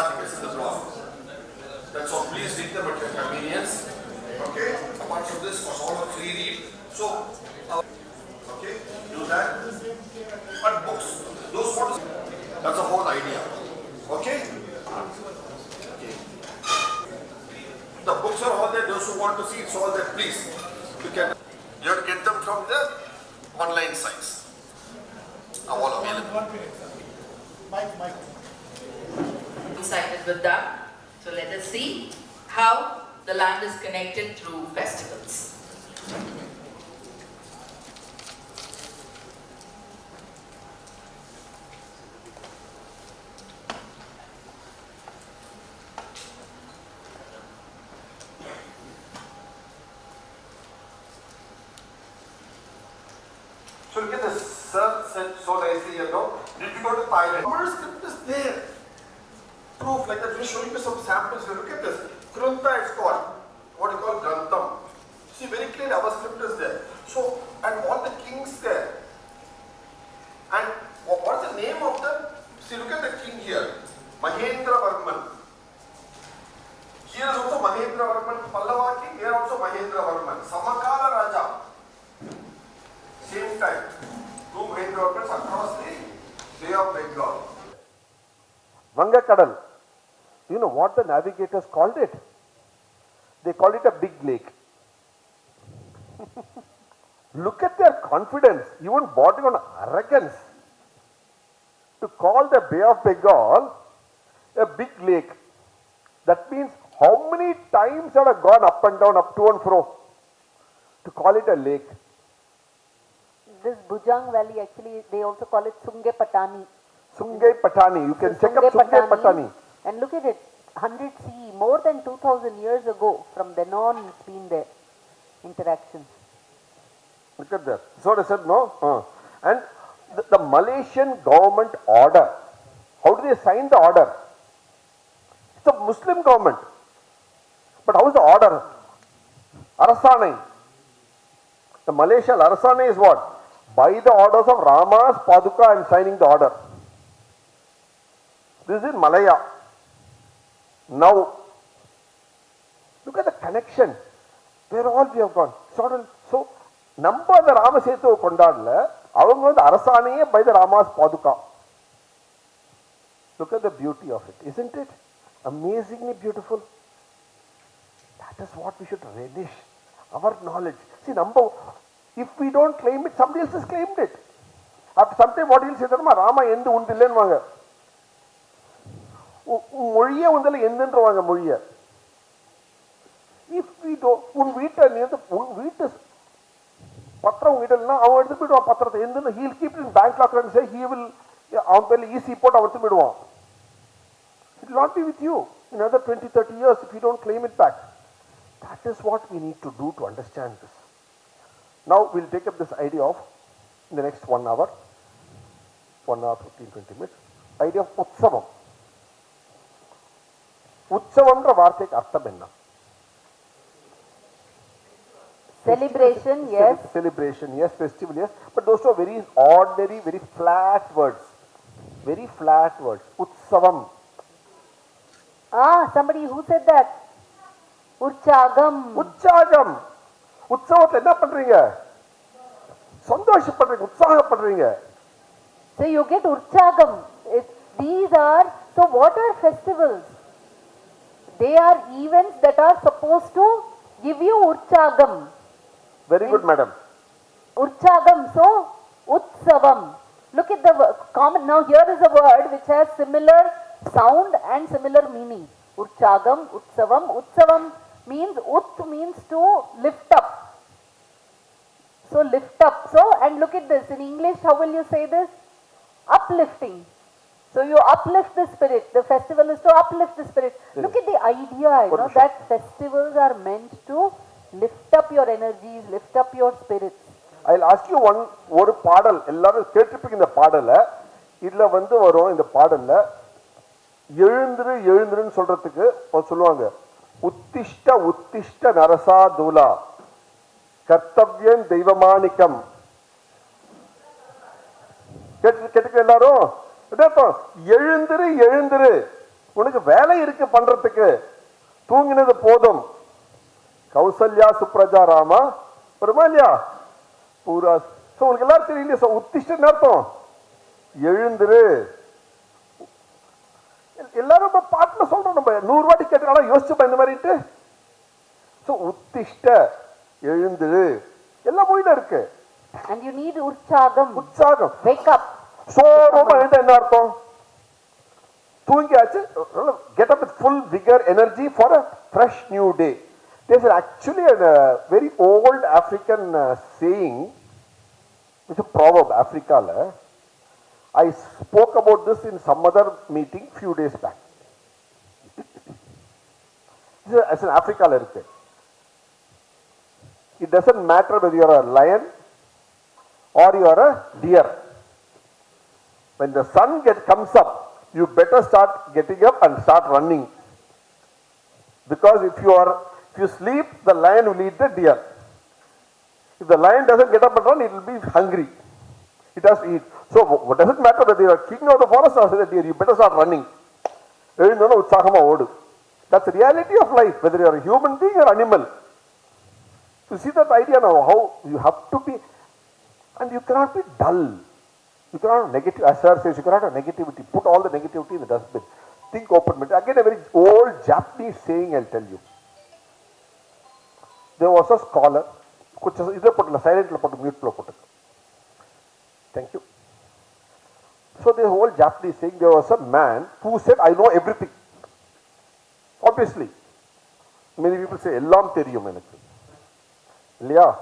articles in the blog. That's all. Please read them at your convenience. Okay? Apart from this, was all a free read. So, okay, do that. But books, those photos, that's the whole idea. Okay? Okay. The books are all there. Those who want to see, it's all there. Please, you have to get them from the online sites. Are all available. 1 minute, sir. Mike. Excited with that. So let us see how the land is connected through festivals. So look at this. Sir said so nicely, you know. Did you go to Thailand? Our script is there. Proof like that. Just showing you some samples. Look at this. Krunta it's called. What you call Grantham. See very clearly our script is there. So, and all the kings there. And what's the name of them? See, look at the king here. Mahendra Varman. Here is also Mahendra Varman. Pallava king. Here also Mahendra Varman. Samakala Raja. Same time. Two Mahendra Varmans across the Bay of Bengal. Vangakadal. You know what the navigators called it? They called it a big lake. Look at their confidence, even bordering on arrogance. To call the Bay of Bengal a big lake. That means how many times have I gone up and down, up to and fro to call it a lake? This Bhujang Valley, actually, they also call it Sungai Patani. Sungai Patani. You can check up Sungai Patani. And look at it, 100 CE, more than 2000 years ago. From then on, it's been there. Interactions. Look at that. So I said, no. And the Malaysian government order. How do they sign the order? It's a Muslim government. But how is the order? Arasanai. The Malaysian Arasanai is what? By the orders of Rama's Paduka, I am signing the order. This is in Malaya. Now, look at the connection. Where all we have gone. So, number the Rama Setu Kondadla, avanga the Arasaniye by the Rama's Paduka. Look at the beauty of it. Isn't it amazingly beautiful? That is what we should relish. Our knowledge. See, if we don't claim it, somebody else has claimed it. After some time, what he'll say, Rama endu undillenvaanga. Mozhiye undala endendruvaanga mozhiye. If we don't, un veetu patram idalna avan eduthu viduvan patratha endu he'll keep it in bank locker and say he will avan pelle easy port avan eduthu viduvan. It will not be with you in another 20-30 years if you don't claim it back. That is what we need to do to understand this. Now we'll take up this idea of in the next 1 hour, 15-20 minutes, idea of Utsavam. Utsavamra vaartheke artham enna? Celebration, yes. Celebration, yes. Festival, yes. But those are very ordinary, very flat words. Very flat words. Utsavam. Somebody who said that? Urchagam. Uchagam. Utsavathil enna pandreenga? Sandoshப்படுறீங்க, உற்சாகப்படுறீங்க. So you get Urchagam. So what are festivals? They are events that are supposed to give you Urchagam. Very good, madam. Urchagam, so Utsavam. Look at the common, now here is a word which has similar sound and similar meaning. Urchagam, Utsavam. Utsavam means, means to lift up. So lift up. So, and look at this. In English, how will you say this? Uplifting. So you uplift the spirit. The festival is to uplift the spirit. Look at the idea, that festivals are meant to lift up your energies, lift up your spirits. I'll ask you ஒரு பாடல் எல்லாரும் கேட்டிருப்பீங்க இந்த பாடலை. இதுல வரும் இந்த பாடல்ல எழுந்துருன்னு சொல்றதுக்கு சொல்லுவாங்க. உத்திஷ்ட உத்திஷ்ட நரசா தூலா கர்த்தவ்யம் தெய்வமானிக்கம். கேட்டுக்க எல்லாரும் எழுந்துரு எழுந்துரு உனக்கு வேலை இருக்கு பண்றதுக்கு, தூங்கினது போதும். கௌசல்யா சுப்ரஜா ராமா வருமா இல்லையா? பூரா. உங்களுக்கு எல்லாரும் தெரியலையே, உத்திஷ்டன் அர்த்தம் எழுந்துரு. எல்லாரும் பாட்டுல சொல்றோம், நம்ம 100 வாட்டி கேட்டு யோசிச்சுப்பா இந்த மாதிரிட்டு. உத்திஷ்ட எழுந்துரு எல்லா மொழியில இருக்கு. And you need உற்சாகம். உற்சாகம். Wake up. சோரமா எழுந்த என்ன அர்த்தம்? தூங்கியாச்சு, get up with full vigor, energy for a fresh new day. There's actually a very old African saying, it's a proverb, Africa. I spoke about this in some other meeting few days back. It's in Africa. It doesn't matter whether you are a lion or you are a deer. When the sun comes up, you better start getting up and start running. Because if you sleep, the lion will eat the deer. If the lion doesn't get up and run, it will be hungry. It has to eat. So what does it matter whether you are king of the forest or the deer? You better start running. That's the reality of life, whether you are a human being or animal. You see that idea now, how you have to be, and you cannot be dull. You cannot have negative, as sir says, you cannot have negativity. Put all the negativity in the dustbin. Think open-minded. Again, a very old Japanese saying, I'll tell you. There was a scholar, silent, mute. Thank you. So the whole Japanese saying, there was a man who said, I know everything. Obviously. Many people say, Ellam theriyum enakku. Yeah.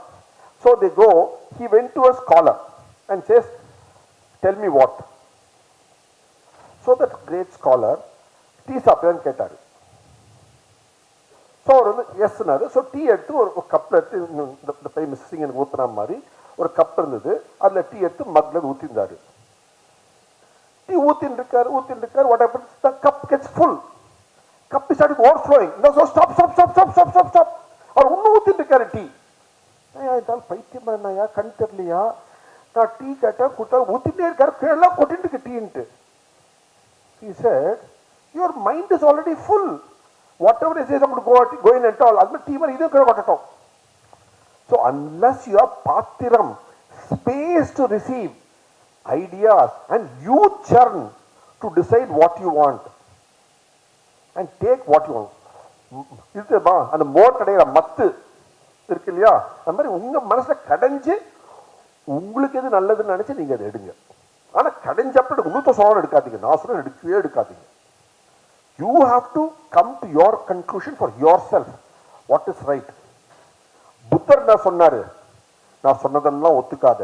So they go, he went to a scholar and says, tell me what. So that great scholar, tea sapyan kettaru. So yes naru. So tea eduthu or cup the famous sing and oothana mari or cup irundhudu, adla tea eduthu mug la oothindaaru. Tea oothindikaru, what happens? The cup gets full. Cup is starting overflowing. No, so stop. Or unnu oothindikaru tea. இதால் பைத்தியம் என்னையா, கண் தெரியலையா, நான் tea கேட்டேன் கொடுத்தா ஊத்திட்டே இருக்காரு, கீழே கொட்டிட்டு டீன்ட்டு. He said, your mind is already full. Whatever he says, I'm going to go in and all, அது டீ மாதிரி இதுவும் கீழே கொட்டட்டும். So unless you have pathiram, space to receive ideas, and you churn to decide what you want and take what you want. இதுமா அந்த மோர் கடையில மத்து இருக்கு இல்லையா, அந்த மாதிரி உங்க மனசுல கடைஞ்சு உங்களுக்கு எது நல்லதுன்னு நினைச்சு நீங்க அதை எடுங்க. ஆனா கடைஞ்சப்ப இன்னொருத்த சொல்ல எடுக்காதீங்க, நான் சொல்ல எடுக்காதீங்க. You have to come to your conclusion for yourself. What is right? புத்தர் என்ன சொன்னாரு? நான் சொன்னதெல்லாம் ஒத்துக்காத.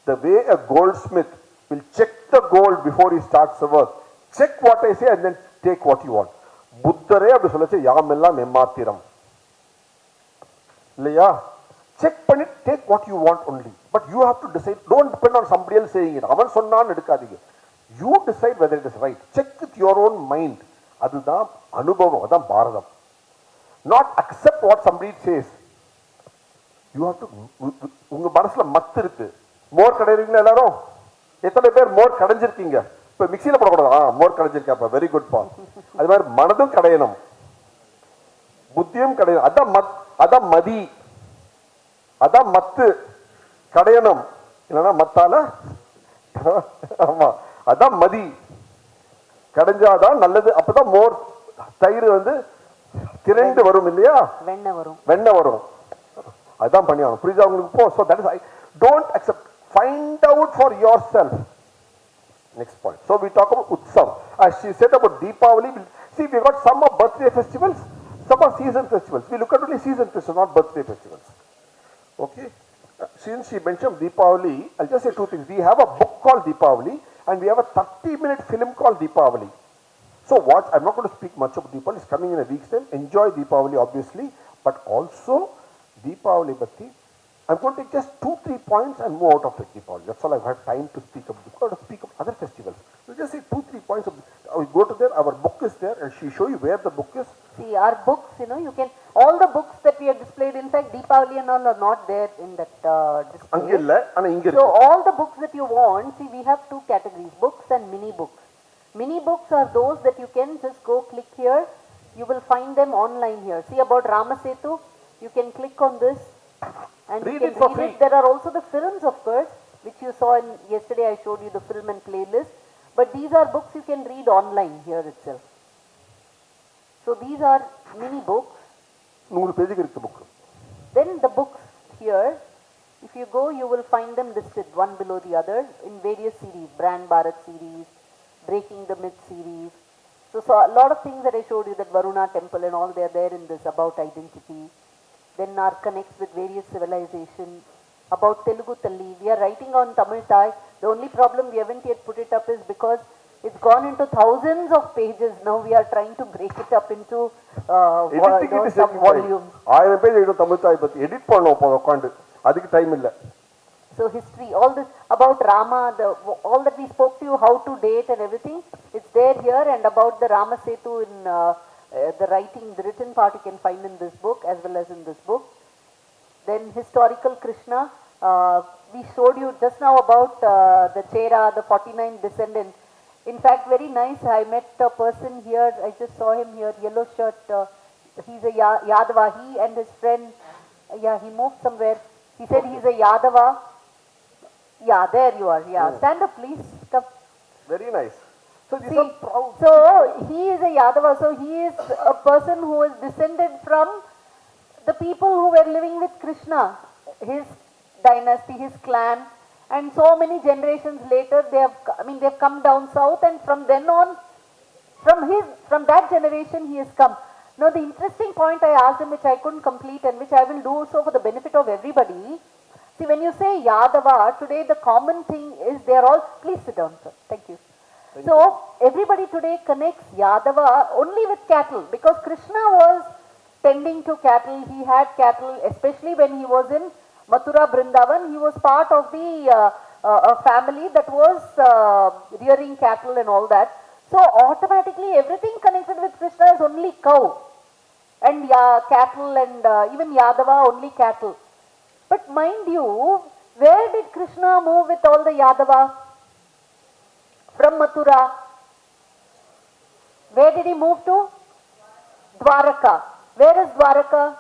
The way a goldsmith will check the gold before he starts the work. Check what I say and then take what you want. புத்தரே அப்படி சொல்லச்சு, யாமெல்லாம் எம்மாத்திரம் இல்லையா? Check பண்ணி take what you want only. But you have to decide. Don't depend on somebody else saying it. அவன் சொன்னான்னு எடுக்காதீங்க. You decide whether it is right. Check with your own mind. அதுதான் அனுபவம், அதான் பாரதம். Not accept what somebody says. You have to, உங்க மனசுல மத்து இருக்கு. மோர் கடைறீங்களா எல்லாரும்? எத்தனை பேர் மோர் கடைஞ்சிருக்கீங்க? இப்ப மிக்சியில போடக்கூடாது. மோர் கடைஞ்சிருக்கப்ப வெரி குட் பா. அது மாதிரி மனதும் கடையணும், புத்தியும் கடையணும். அதான் மதி, அதான் மத்து கடையணும். இல்லைன்னா மத்தால, ஆமா அதான் மதி கடைஞ்சாதான் நல்லது. அப்பதான் மோர் தயிர் திரண்டு வரும் இல்லையா, வெண்ணெய் வரும். அதுதான் பண்ணியாகணும். புரியுதா உங்களுக்கு? போ. So that is, don't accept, find out for yourself. Next point. So we talk about Utsav. As she said about Deepavali, see we got some of birthday festivals, some are season festivals. We look at only season festivals, not birthday festivals. Okay. Since she mentioned Deepavali, I'll just say two things. We have a book called Deepavali and we have a 30-minute film called Deepavali. So watch. I'm not going to speak much about Deepavali. It's coming in a week's time. Enjoy Deepavali obviously, but also Deepavali Bhakti. I'm going to take just 2-3 points and move out of the Deepavali. That's all I've had time to speak of. I've got to speak of other festivals. We'll just say 2-3 points of. We go to there. Our book is there, and she show you where the book is. See our books. You can all the books that we have displayed. In fact, Deepavali and all are not there in that display. So all the books that you want, see, we have 2 categories: books and mini books. Mini books are those that you can just go click here. You will find them online here. See about Ramasetu, you can click on this and Read you it can for read free. it. There are also the films, of course, which you saw in yesterday. I showed you the film and playlist. But these are books you can read online here itself. So these are mini books. 100 பேஜுக்கு இருக்கு book. Then the books here, if you go, you will find them listed one below the other in various series. Brand Bharat series, Breaking the Myth series. So a lot of things that I showed you, that Varuna temple and all, they are there in this about identity. Then our connects with various civilizations. About Telugu Talli, we are writing on Tamil Thai. The only problem we haven't yet put it up is because it's gone into thousands of pages. Now we are trying to break it up into Editing it is some taking time. volumes. 1000 page எழுதும் தமிழ் தாய் பத்தி edit பண்ணோம் போதும் உட்காந்து, அதுக்கு time இல்ல. So history, all this about Rama, all that we spoke to you, how to date and everything, it's there here. And about the Rama Setu in the writing, the written part you can find in this book as well as in this book. Then historical Krishna, we showed you just now about the Chera, the 49 descendants. In fact, very nice. I met a person here. I just saw him here, yellow shirt. He's a Yadava. He and his friend, yeah, he moved somewhere. He said he's a Yadava. Yeah, there you are. Yeah, stand up, please. Come. Very nice. So these See, are proud. so he is a Yadava. So he is a person who is descended from the people who were living with Krishna, his dynasty, his clan, and so many generations later they have come down south, and from then on, from that generation he has come. Now the interesting point I asked him, which I couldn't complete and which I will do so for the benefit of everybody. See, when you say Yadava, today the common thing is they are all, please sit down, sir. Thank you. So everybody today connects Yadava only with cattle, because Krishna was tending to cattle. He had cattle, especially when he was in Mathura Brindavan. He was part of the a family that was rearing cattle and all that. So automatically everything connected with Krishna is only cow and cattle, and even Yadava only cattle. But mind you, where did Krishna move with all the Yadava? From Mathura. Where did he move to? Dwaraka. Where is Dwaraka?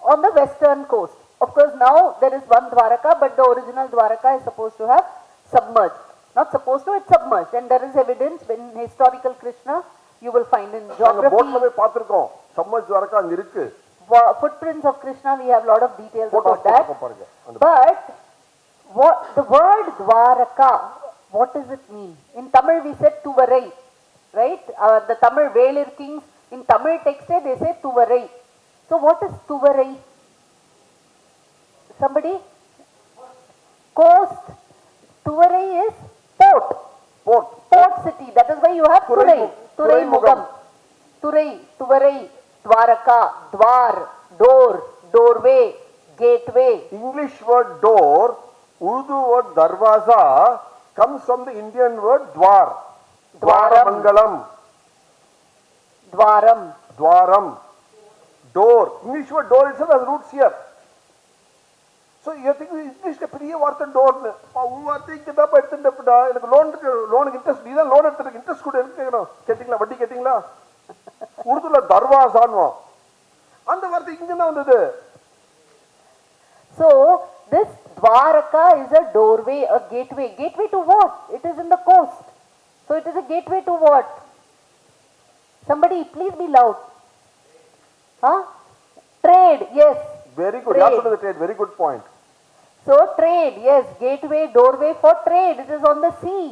On the western coast. Of course, now there is one Dwaraka, but the original Dwaraka is supposed to have submerged. Not supposed to, it's submerged. And there is evidence in historical Krishna, you will find in நாங்க geography. போட்ல போய் பார்த்திருக்கோம். Summer Dwarka அங்க இருக்கு. Footprints of Krishna, we have a lot of details Photos about that. பாருங்க. But what the word Dwaraka, what does it mean? In Tamil we said Tuvarai, right? The Tamil Velir kings, in Tamil text they say Tuvarai. So what is Tuvarai? Somebody? Coast. Tuvarai is port. Port city. That is why you have Turai. Turai Mugam. Turai, Tuvarai, Dwaraka, Dwar, door, doorway, gateway. English word door, Urdu word darwaza comes from the Indian word dwar. Dwaramangalam. Dwaram. Dwaram. Door. English word door itself has roots here. So you think English பெரிய வார்த்தை டோர்னு. வார்த்தை இங்க தான் எடுத்துட்டா எனக்கு லோனுக்கு interest நீதான் loan எடுத்துட்டு இன்ட்ரெஸ்ட் கூட எனக்கு கேட்கணும். கேட்டிங்களா? வட்டி கேட்டிங்களா? உருதுல தர்வாசான்வா. அந்த வார்த்தை இங்க தான் வந்தது. So this Dwaraka is a doorway, a gateway. Gateway to what? It is in the coast. So it is a gateway to what? Somebody please be loud. Huh? Trade, yes. Very good. Trade. That's trade. Very good point. So trade, yes, gateway, doorway for trade. It is on the sea.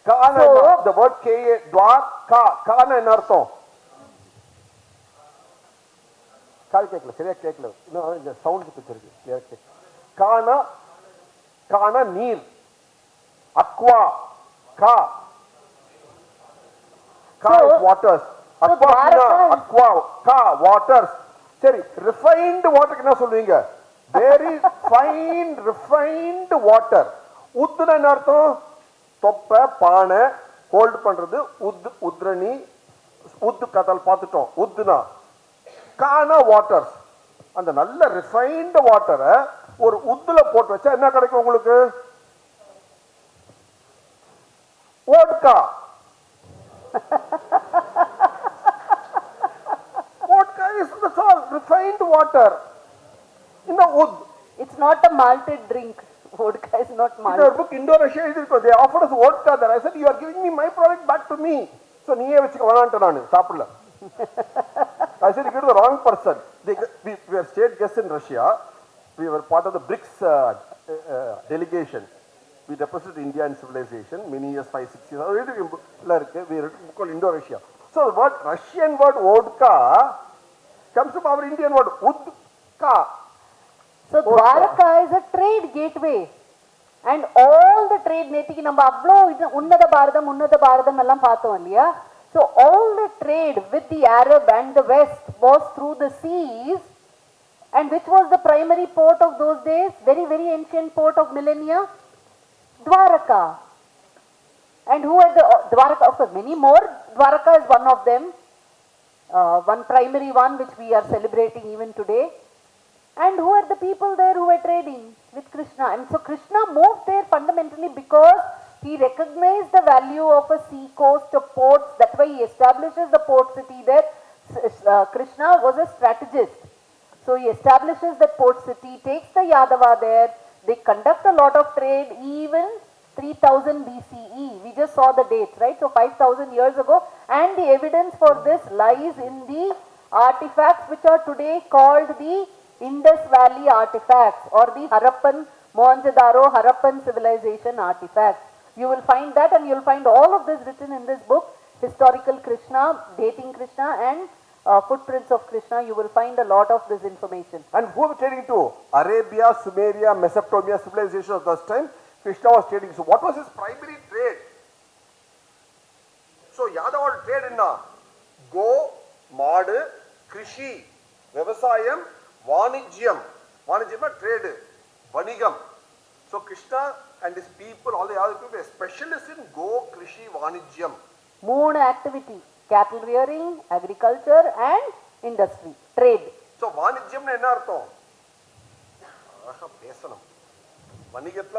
Kana, So, the word K, dwar, ka, kana என்ன அர்த்தம்? காது கேட்கல, சரியா கேட்கல. இன்னும் இந்த sound பிடிச்சிருக்கு. சரியா கேட்கல. கானா, கானா நீர். Aqua, ka. Ka So, is waters. so Aqua, Dwaraka is- aqua, ka, waters. சரி, refined water என்ன சொல்லுவீங்க? Very fine, refined water. உத்துனா என்ன அர்த்தம்? தொப்பை, பானை, ஹோல்ட் பண்றது, உத்ரணி, உத்து கதல் பார்த்துட்டோம். உத்துனா கானா வாட்டர்ஸ். அந்த நல்ல ரிஃபைன்டு வாட்டரை ஒரு உத்துல போட்டு வச்சா என்ன கிடைக்கும் உங்களுக்கு? Vodka. refined water in the wood. It's not a malted drink. Vodka is not In our malted. book, Indo-Russia, they offered us vodka there. I said, you are giving me my product back to me. So, நீயே வச்சுக்க வேணான்ட்டு நானு சாப்பிடல. I said, you get the wrong person. We were state guests in Russia. We were part of the BRICS delegation. We represented India and civilization many years, 5-6 years. We wrote a book called Indo-Russia. So, the word Russian word vodka comes from our Indian word udka. So Dwaraka is a trade gateway. And all the trade netiki நம்ம அவ்ளோ உன்னத பாரதம் எல்லாம் பார்த்தோம் இல்லையா? So all the trade with the Arab and the West was through the seas. And which was the primary port of those days? Very, very ancient port of millennia? Dwaraka. And who are the Dwaraka? Of course, many more. Dwaraka is one of them. One primary one which we are celebrating even today. And who are the people there who were trading with Krishna? And so Krishna moved there fundamentally because he recognized the value of a sea coast, of ports. That's why he establishes the port city there. Krishna was a strategist. So he establishes that port city, takes the Yadava there. They conduct a lot of trade even 3000 BCE. We just saw the dates, right? So 5000 years ago. And the evidence for this lies in the artifacts which are today called the Indus Valley artifacts or the Harappan, Mohenjo-daro Harappan civilization artifacts. You will find that, and you will find all of this written in this book, Historical Krishna, Dating Krishna and Footprints of Krishna. You will find a lot of this information. And who was trading to? Arabia, Sumeria, Mesopotamia civilization of this time. Krishna was trading. So what was his primary trade? So Yadava trade in Go, Madu, Krishi, Vyavasayam, Vanijyam. Vanijyam is trade. Vanigam. So Krishna and his people, all the other people, are specialists in Go, Krishi, Vanijyam. Moon activity, cattle rearing, agriculture and industry, trade. So Vanijyam என்ன அர்த்தம்? பேசணும். வணிகத்துல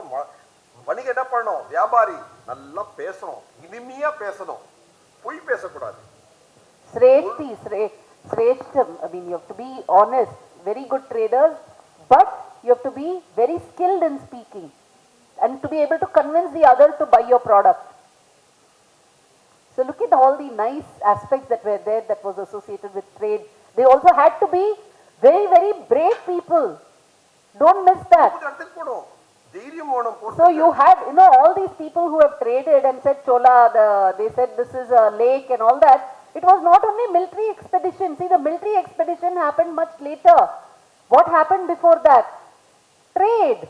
வணிகம் என்ன பண்ணணும்? வியாபாரி நல்லா பேசணும். இனிமையா பேசணும். பொய் பேசக்கூடாது. Shreshtham, I mean, you have to be honest, very good traders, but you have to be very skilled in speaking and to be able to convince the other to buy your product. So look at all the nice aspects that were there that was associated with trade. They also had to be very, very brave people. Don't miss that. So you had, all these people who have traded and said Chola, they said this is a lake and all that. It was not only military expedition. See, the military expedition happened much later. What happened before that? Trade.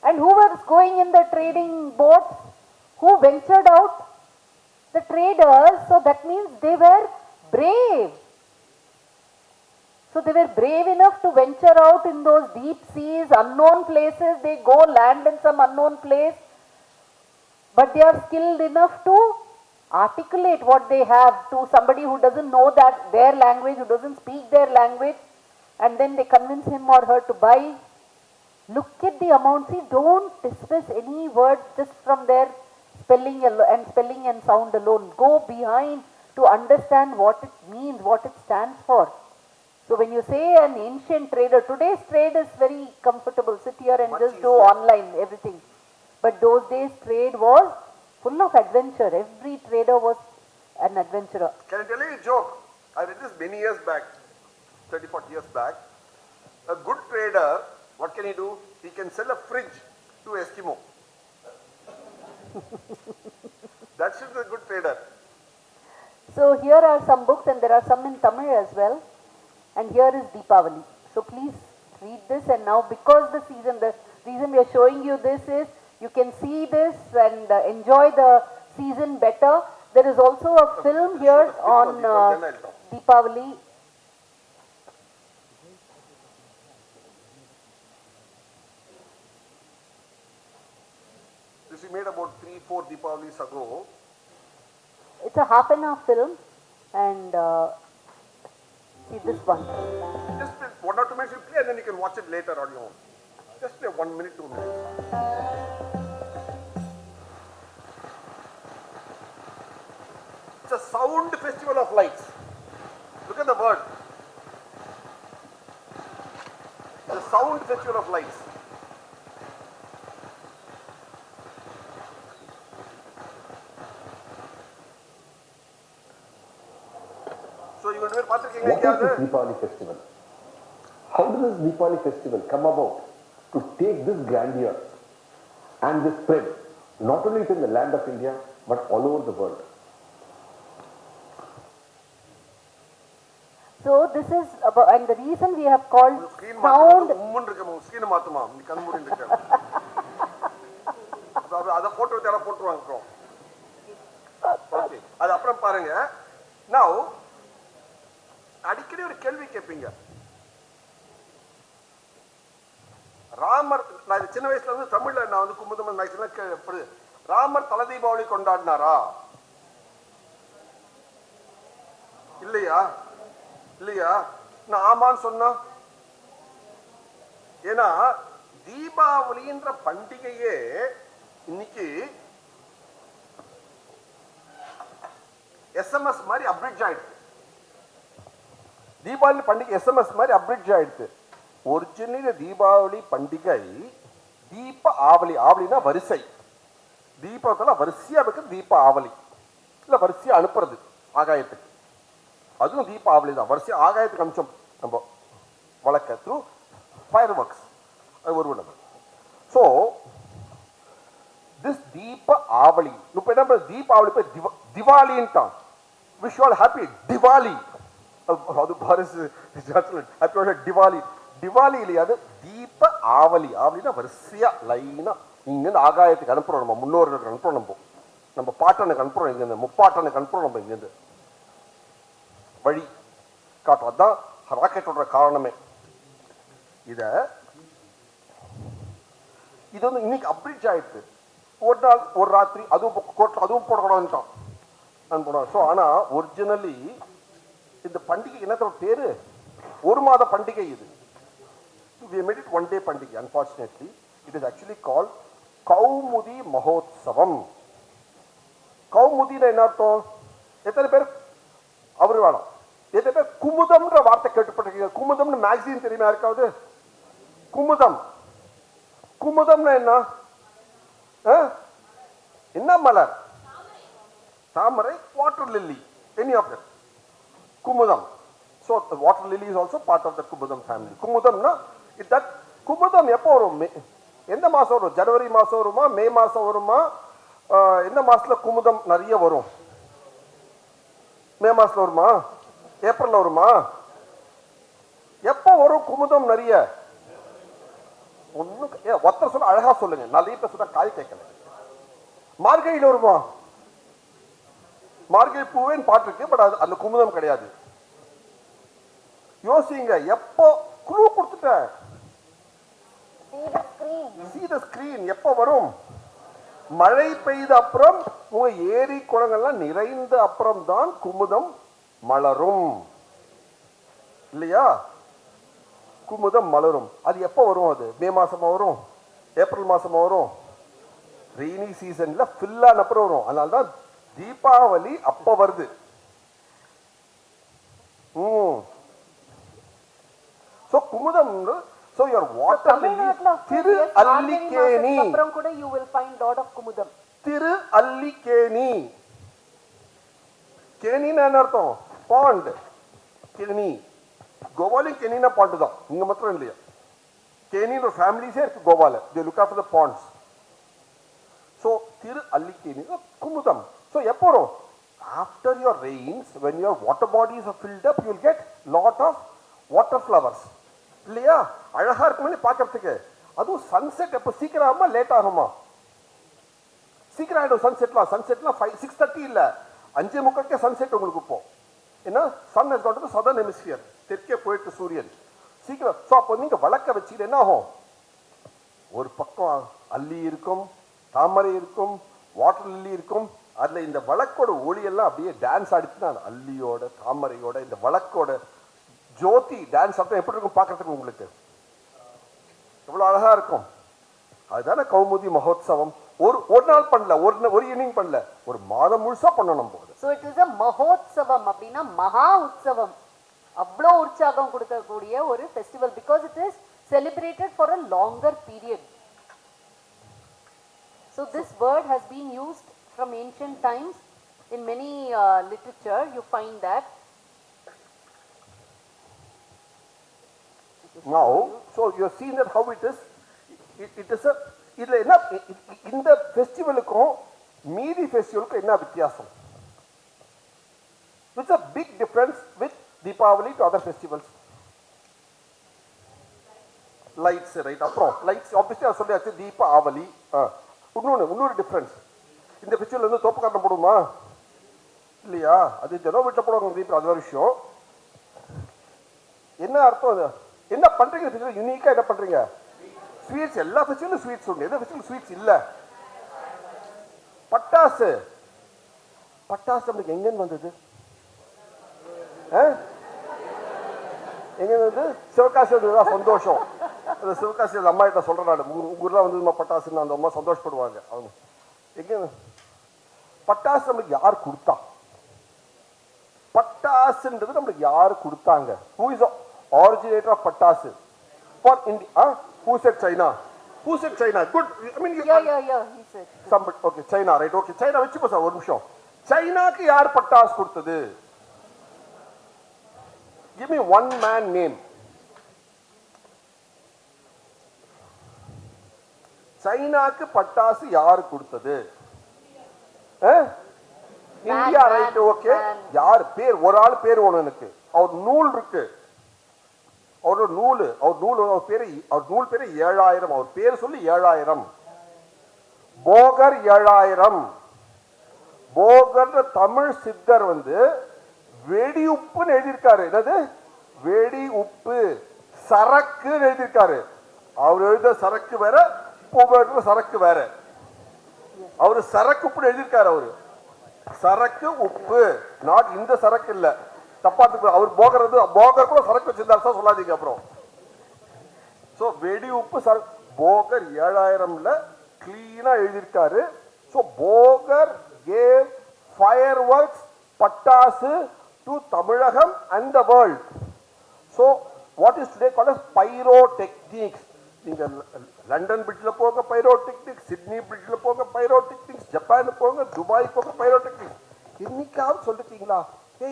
And who was going in the trading boats? Who ventured out? The traders. So that means they were brave. So they were brave enough to venture out in those deep seas, unknown places. They go land in some unknown place. But they are skilled enough to articulate what they have to somebody who doesn't know that their language, who doesn't speak their language, and then they convince him or her to buy. Look at the amount. See, don't dismiss any word just from their spelling and sound alone. Go behind to understand what it means, what it stands for. So when you say an ancient trader, today's trade is very comfortable. Sit here and just do online everything. But those days trade was full of adventure. Every trader was an adventurer. Can I tell you a joke? I read this many years back, 30, 40 years back. A good trader, what can he do? He can sell a fridge to Eskimo. That's a good trader. So here are some books, and there are some in Tamil as well. And here is Deepavali. So please read this. And now, because the reason we are showing you this is you can see this and enjoy the season better. There is also a film here on Deepavali. This we made about 3-4 Deepavalis ago. It's a half-an-hour film, and see this one. Just 1 or 2 minutes you play, and then you can watch it later on your own. Just play 1 minute, 2 minutes. It's a sound festival of lights. Look at the word. round festival of lights. So you going to What is this Deepavali festival? How does this Deepavali festival come about to take this grandeur and this spread, not only within the land of India, but all over the world? So this is about, and the reason we have called sound. Screen மாத்துமா நீ கண் மூடி இருக்க அத photo தேட போட்டுருவாங்க okay அது அப்புறம் பாருங்க now அடிக்கடி ஒரு கேள்வி கேட்பீங்க ராமர் நான் சின்ன வயசுல வந்து தமிழ்ல நான் வந்து குமுதம் மேக்ஸிமம் ராமர் தல தீபாவளி கொண்டாடினாரா இல்லையா இல்லையா நான் ஆமான்னு சொன்னா ஏன்னா தீபாவளின்ற பண்டிகையே இன்னைக்கு எஸ்எம்எஸ் மாதிரி அப்ரிட்ஜ் ஆயிடுச்சு தீபாவளி பண்டிகை எஸ்எம்எஸ் மாதிரி அப்ரிட்ஜ் ஆயிடுச்சு ஒரிஜினல் தீபாவளி பண்டிகை தீப ஆவலி ஆவலினா வரிசை தீபத்துல வரிசையா இருக்கு தீப ஆவலி இல்ல வரிசையா அனுப்புறது ஆகாயத்துக்கு அதுவும் தீப ஆவலி தான் வரிசையா ஆகாயத்துக்கு அனுப்பிச்சோம் நம்ம வழக்க த்ரூ ஃபயர் ஒர்க்ஸ் அது ஒரு நம்பர் ஸோ திஸ் தீப ஆவலி இப்போ என்ன தீபாவளி போய் திவாலின்ட்டான் விஷ் ஆல் ஹாப்பி திவாலி அது ஹாப்பி திவாலி திவாலி இல்லையா அது தீப ஆவலி ஆவலினா வரிசையா லைனா இங்கிருந்து ஆகாயத்துக்கு அனுப்புறோம் நம்ம முன்னோர்களுக்கு அனுப்புறோம் நம்ம பாட்டனுக்கு அனுப்புறோம் இங்கிருந்து முப்பாட்டனுக்கு அனுப்புறோம் நம்ம இங்கிருந்து வழி காட்டும் அதுதான் ராக்கெட்டோட காரணமே இது வந்து இன்னைக்கு அப்ரிட்ஜ் ஆயிடுச்சு ஒரு நாள் ஒரு ராத்திரி அதுவும் போடக்கூடாதுட்டான் நான் போடுவேன் ஸோ ஆனால் ஒரிஜினலி இந்த பண்டிகை என்னத்தோட பேரு ஒரு மாத பண்டிகை இது we made it one day பண்டிகை unfortunately it is actually called Kaumudi மகோத்சவம் கௌமுதினா என்ன அர்த்தம் எத்தனை பேர் அவரு வேணும் எத்தனை பேர் குமுதம்ன்ற வார்த்தை கேட்டுப்பட்டிருக்கீங்க குமுதம்னு மேக்சின் தெரியுமா யாருக்காவது குமுதம் குமுதம்னா என்ன என்ன மலர் தாமரை water lily any of them kumudam so the water lily is also part of the kumudam family kumudam na that kumudam எப்போ வரும் எந்த மாசம் வரும் ஜனவரி மாசம் வருமா மே மாசம் வருமா எந்த மாசத்துல குமுதம் நிறைய வரும் மே மாசத்துல வருமா ஏப்ரல்ல வருமா எப்போ வரும் குமுதம் நிறைய ஒண்ணு ஒருத்தர் சொல்ல அழகா சொல்லுங்க நிறைய பேர் சொன்னா காய் கேட்கல மார்கழியில வருமா மார்கழி பூவேன்னு பாட்டு இருக்கு பட் அது அந்த குமுதம் கிடையாது யோசிங்க எப்போ குழு கொடுத்துட்டேன் see the screen எப்போ வரும் மழை பெய்த அப்புறம் உங்க ஏரி குளங்கள்லாம் நிறைந்த அப்புறம் தான் குமுதம் மலரும் இல்லையா குமுதம் மலரும் அது எப்போ வரும் அது மே மாசமா வரும் ஏப்ரல் மாசமா வரும் ரெய்னி சீசன்ல ஃபில்லான அப்புறம் வரும் அதனால்தான் தீபாவளி அப்ப வருது so kumudam so your water lily திரு அல்லிக்கேணி அப்புறம் கூட you will find lot of kumudam திரு அல்லிக்கேணி கேணினா என்ன அர்த்தம் பாண்ட் கேணி கோவால கேணினா பாண்ட் தான் இங்க மட்டும் இல்லையா கேணின்ற ஃபேமிலிஸே இருக்கு கோவால they look after the ponds so Thiru Allikeni kumudam so எப்போ வரும் after your rains when your water bodies are filled up you will get lot of water flowers இல்லையா அழகா இருக்குமே பார்க்கிறதுக்கு அதுவும் சன்செட் எப்போ சீக்கிரம் ஆகுமா லேட் ஆகுமா சீக்கிரம் ஆயிடும் சன்செட்லாம் 6:30 இல்ல 5:30 சன்செட் உங்களுக்கு இப்போ ஏன்னா sun has got to southern hemisphere தெற்கே போயிட்டு சூரியன் சீக்கிரம் ஸோ அப்போ நீங்க வழக்க வச்சுட்டு என்ன ஆகும் ஒரு பக்கம் அல்லி இருக்கும் தாமரை இருக்கும் வாட்டர் லில்லி இருக்கும் அதுல இந்த வழக்கோட ஒளியெல்லாம் அப்படியே டான்ஸ் ஆடிச்சுன்னா அல்லியோட தாமரையோட இந்த வழக்கோட ஜோதி டான்ஸ் ஆட்டம் எப்படி இருக்கும் பார்க்கறதுக்கு உங்களுக்கு எவ்வளவு அழகா இருக்கும் அதுதானே கௌமுதி மகோத்சவம் ஒரு நாள் பண்ணல ஒரு ஈவினிங் பண்ணல ஒரு மாதம் முழுசா பண்ணணும் போது so it is a மகோத்சவம் அப்படினா மகா உற்சவம் அவ்வளோ உற்சாகம் கொடுக்கக்கூடிய ஒரு festival because it is celebrated for a longer period. So this word has been used from ancient times in many literature. You find that. Now, so you have seen that how it is. It is a இதுல என்ன இந்த ஃபெஸ்டிவலுக்கும் மீதி ஃபெஸ்டிவலுக்கும் என்ன வித்தியாசம்? What's a big difference with Deepavali to other festivals? Lights, right? அப்புறம் lights obviously சொல்லியாச்சு தீபாவளி. இன்னொரு difference, இந்த ஃபெஸ்டிவல் வந்து தோப்புக்காரணம் போடுமா இல்லையா? அது தினம் வீட்டில் போடுவாங்க தீபம், அது ஒரு விஷயம். என்ன அர்த்தம்? அது என்ன பண்றீங்க? ஃபெஸ்டிவல் யூனிக்கா என்ன பண்றீங்க? ஸ்வீட்ஸ், எல்லா ஃபெஸ்டிவலும் ஸ்வீட்ஸ் உண்டு. எந்த ஃபெஸ்டிவல் ஸ்வீட்ஸ் இல்ல? பட்டாசு. பட்டாசு நம்மளுக்கு எங்கன்னு வந்தது? எங்க வந்து சிவகாசி வந்து சந்தோஷம். அந்த சிவகாசி அம்மா கிட்ட சொல்றேன் நான், ஊர்லாம் வந்து பட்டாசுன்னு அந்த அம்மா சந்தோஷப்படுவாங்க. அவங்க எங்க பட்டாசு நம்மளுக்கு யார் கொடுத்தா? பட்டாசுன்றது நம்மளுக்கு யாரு கொடுத்தாங்க? Who is the originator of பட்டாசு? For India, who said China? Who said China? Good. I mean, Yeah, he said. Somebody, okay, China, right? Okay, China வச்சு போசா ஒரு நிமிஷம். சைனாக்கு யார் பட்டாசு கொடுத்தது? Give me one man name. சைனாக்கு பட்டாசு யார் கொடுத்தது? India, right? ஓகே. யார் பேர்? ஒரு ஆள் பேர் ஒண்ணு எனக்கு. அவர் நூல் இருக்கு. அவர் நூல் பேரு 7000. அவர் பேர் சொல்லி 7000. போகர் 7000. போகர் தமிழ் சித்தர் வந்து வெடி உப்புன்னு எழுதியிருக்காரு. என்னது வெடி உப்பு? சரக்கு எழுதியிருக்காரு. அவர் எழுத சரக்கு வேற, போகர் சரக்கு வேற. அவரு சரக்கு உப்புன்னு எழுதியிருக்காரு. அவரு சரக்கு உப்பு, நாட் இந்த சரக்கு இல்ல. தப்பாத்துக்கு அவர் போகர் கூட சரக்கு வச்சிருந்தாரு சொல்லாதீங்க அப்புறம். சோ வெடி உப்பு போகர் 7000ல கிளீனா எழுதியிருக்காரு. சோ போகர் gave fireworks, பட்டாசு to Tamilagam and the world. So what is today called as pyrotechnics. நீங்க லண்டன் பிரிட்ஜ்ல போங்க பைரோடெக்னிக்ஸ், சிட்னி பிரிட்ஜ்ல போங்க பைரோடெக்னிக்ஸ், ஜப்பான் போங்க, துபாய் போங்க பைரோடெக்னிக்ஸ். என்னைக்காவது சொல்லிருக்கீங்களா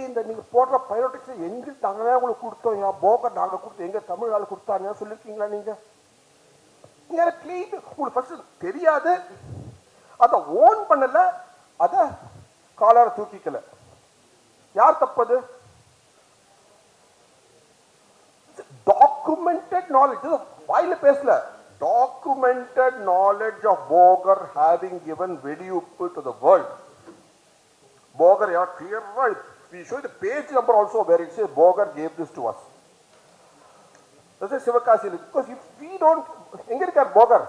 இந்த நீங்க போடுற பைரோடெக்னிக்ஸ் எங்க நாங்களே உங்களுக்கு கொடுத்தோம், போகர் நாங்க கொடுத்தோம், எங்க தமிழ் ஆளு கொடுத்தாங்க சொல்லிருக்கீங்களா? நீங்க உங்களுக்கு ஃபர்ஸ்ட் தெரியாது, அத ஓன் பண்ணல, அத காலர தூக்கிக்கல. யார் தப்பது? documented knowledge. வாயில பேசல. documented knowledge of Bogar having given வெடி உப்பு to the world. Bogar, yeah, clear, right? We show the page number also where it says Bogar gave this to us. This is Sivakasi. Because if we don't, எங்க இருக்கார் போகர்?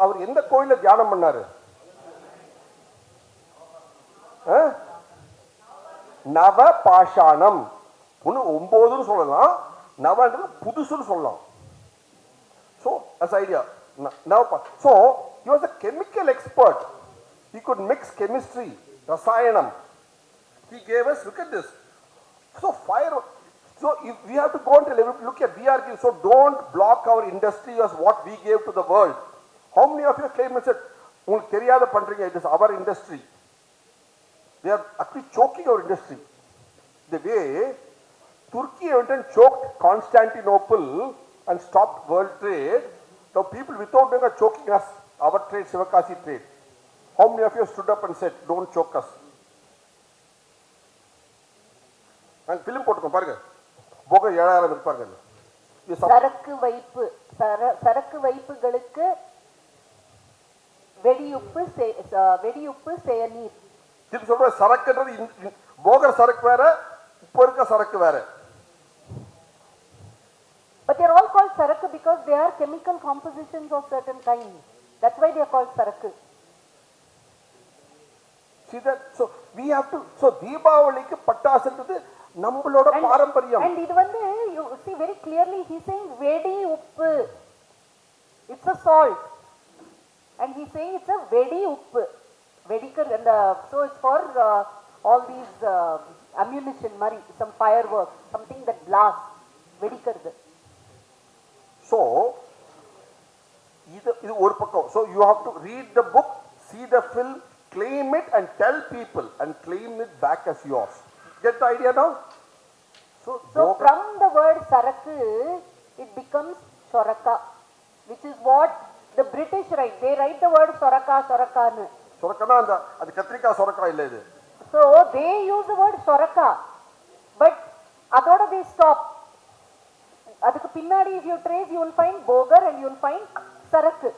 அவர் எந்த கோயில்ல தியானம் பண்ணாரு? நவ பாஷாணம். 9 சொல்லலாம், நவன்றது புதுசுன்னு சொல்லலாம். So as idea. Now, so he was a chemical expert. He could mix chemistry, rasayanam. He gave us, look at this. So fire. So if we have to go and look at BRG. So don't block our industry as what we gave to the world. How many of you claim and said, உங்களுக்கு தெரியாத பண்றீங்க, it is our industry. They are actually choking our industry. The way Turkey went and choked Constantinople and stopped world trade, now people without them are choking us, our trade, Sivakasi trade. How many of you stood up and said, don't choke us? நாங்க film போட்டுக்கோம் பாருங்க, போக 7000 இருப்பாங்க. சரக்கு வைப்புகளுக்கு வெடியுப்பு செயநீர். திருப்பி சொல்ற, சரக்குன்றது போகர் சரக்கு வேற, இப்போ இருக்க சரக்கு வேற. But they are all called sarakku because they are chemical compositions of certain kinds. That's why they are called sarakku. See that? So we have to. So Deepavaliku பட்டாசுன்றது நம்மளோட பாரம்பரியம். And இது வந்து you see very clearly he is saying vedi uppu. It's a salt. And he is saying it's a vedi uppu. Vedikar and so it's for all these ammunition, mari, some fireworks, something that blasts. Vedikar. So So, இது ஒரு பக்கம். So you have to read the book, see the film, claim it and tell people and claim it back as yours. Get the idea now? So from the word Sarakku, it becomes Soraka, which is what the British write. They write the word Soraka, Sorakanu. சொரக்கனா அந்த அது கத்திரிக்காய் சொரக்காய் இல்லை இது. So they use the word Soraka, but அதோட they stop. அதுக்கு பின்னாடி if you trace, you will find Bogar and you will find Sarakku.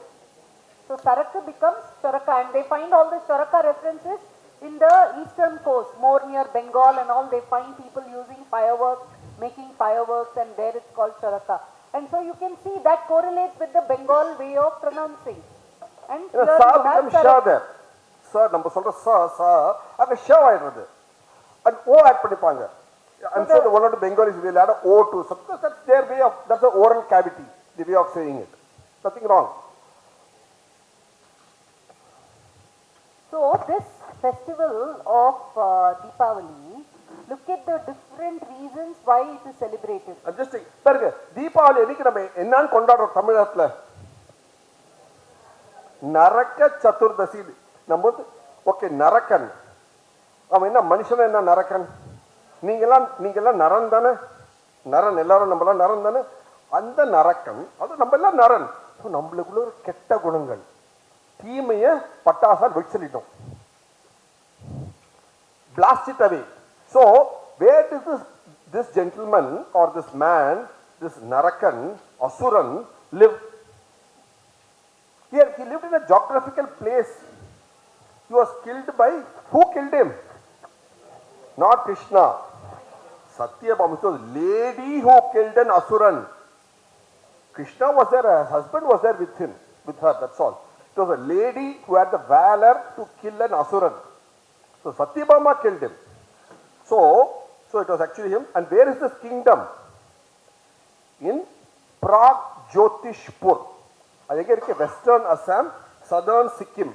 So Sarakku becomes Soraka, and they find all the Soraka references in the eastern coast, more near Bengal and all. They find people using fireworks, making fireworks, and there it's called Soraka. And so you can see that correlates with the Bengal way of pronouncing. And here Sa you have becomes Sha there. Sir, நம்ம சொல்ற sa அங்க ஷ ஆயிடுறது. And O add பண்ணிப்பாங்க. I'm sure the one of the Bengalis will add a O to. So that's their way of, that's the oral cavity, the way of saying it. Nothing wrong. So this festival of Deepavali, look at the different reasons why it is celebrated. Just பாருங்க தீபாவளி அன்னைக்கு நம்ம என்னன்னு கொண்டாடுறோம் தமிழகத்துல? நரக சதுர்தசி. நம்ம okay நரக்கன், அவன் என்ன மனுஷன், என்ன நரக்கன்? நீங்கெல்லாம் நரன் தானே? நரன் எல்லாரும் நம்மளாம் நரன் தானே? அந்த நரக்கன் அது நம்ம எல்லாம் நரன். நம்மளுக்குள்ள ஒரு கெட்ட குணங்கள், தீமைய பட்டாசால் வெடிச்சலிட்டோம். Blast it away. So where does this gentleman or this man, this narakan, asuran live? Here he lived in a geographical place. He was killed by, who killed him? Not Krishna. Satyabhama, it was lady who killed an asuran. Krishna was there, her husband was there with him, with her, that's all. It was a lady who had the valor to kill an asuran. So Satyabhama killed him. So it was actually him. And where is this kingdom? In Pragjotishpur. Again, western Assam, southern Sikkim.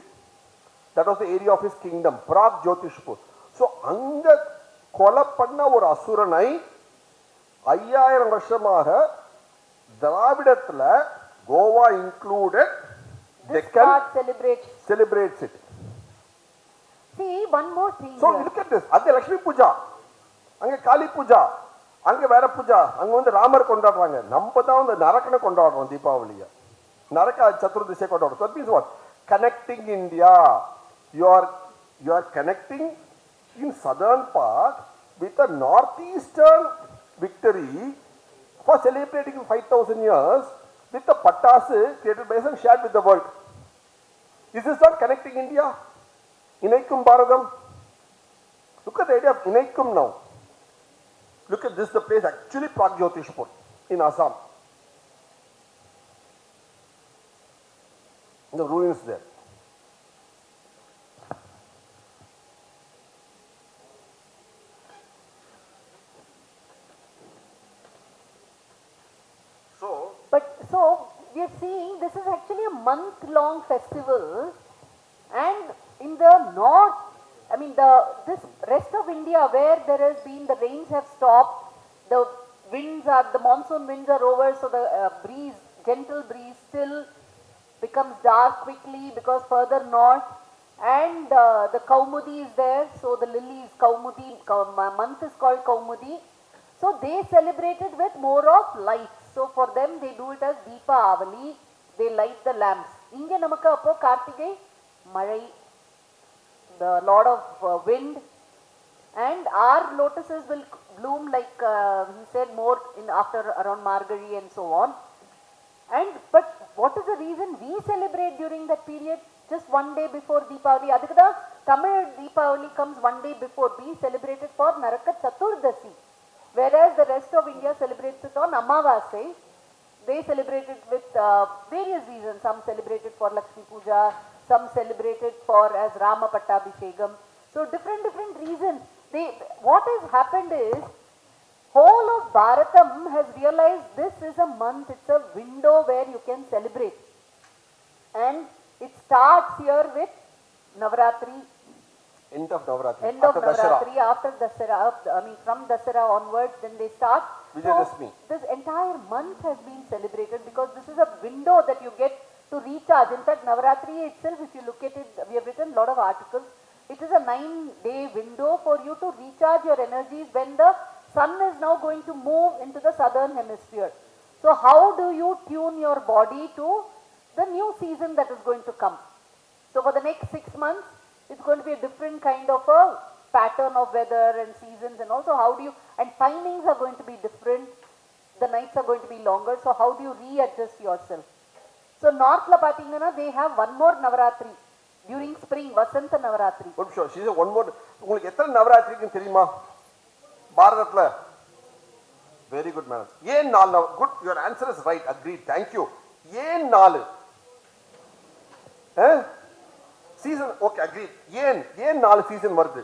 That was the area of his kingdom, Pragjotishpur. So அங்க கொலை பண்ண ஒரு அசுரனை 5000 வருஷமாக திராவிடத்துல, Goa included, Deccan celebrates it. See, one more thing. So look at this. அங்க லட்சுமி பூஜா, அங்க காளி பூஜா, அங்க வேற பூஜா, அங்க வந்து ராமர் கொண்டாடுறாங்க. நம்ம தான் வந்து நரக்கனை கொண்டாடுறோம் தீபாவளியை. நரக சதுர்தசியை கொண்டாடுறோம். So that means what? Connecting India. You are connecting in southern part with a northeastern victory for celebrating 5000 years with the pattasu created by some shared with the world. Is this not connecting India? Inaikum Bharatham. Look at the idea of Inaikum now. Look at this, the place actually Pragjotishpur in Assam. The ruins there. So we are seeing this is actually a month-long festival, and in the north, I mean this rest of India where there has been, the rains have stopped, the monsoon winds are over, so the gentle breeze still becomes dark quickly because further north, and the Kaumudi is there, so the lilies, Kaumudi, month is called Kaumudi, so they celebrate it with more of lights. So for them they do it as Deepavali, they light the lamps. Inge namakku appo Kartigai, Malai, the lord of wind, and our lotuses will bloom like he said more in after around Margari and so on. But what is the reason we celebrate during that period? Just one day before Deepavali. Adukada Tamil Deepavali comes one day before. We celebrate it for Naraka Chaturdasi. Whereas the rest of India celebrates it on Amavasai. They celebrate it with various reasons. Some celebrate it for Lakshmi Puja, some celebrate it for as Rama Pattabhishegam. So different reasons. What has happened is, whole of Bharatham has realized this is a month, it's a window where you can celebrate. And it starts here with Navaratri, End of Navaratri. End of After Dashara. Navaratri, after Dasara, I mean from Dasara onwards, then they start. Vijayadashmi. So this entire month has been celebrated because this is a window that you get to recharge. In fact, Navaratri itself, if you look at it, we have written a lot of articles. It is a 9-day window for you to recharge your energies when the sun is now going to move into the southern hemisphere. So how do you tune your body to the new season that is going to come? So for the next 6 months, it's going to be a different kind of a pattern of weather and seasons, and also how do you, and timings are going to be different, the nights are going to be longer, so how do you readjust yourself? So North La Pathingana, they have one more Navaratri during spring, Vasanta Navaratri. One sure. She said one more. உங்களுக்கு எத்தனை நவராத்திரி இருக்குன்னு தெரியுமா பாரதத்துல? Very good madam. ஏன் 4? Good, your answer is right. Agreed. Thank you. ஏன் 4? Season, okay, agreed. ஏன் 4 season வருது?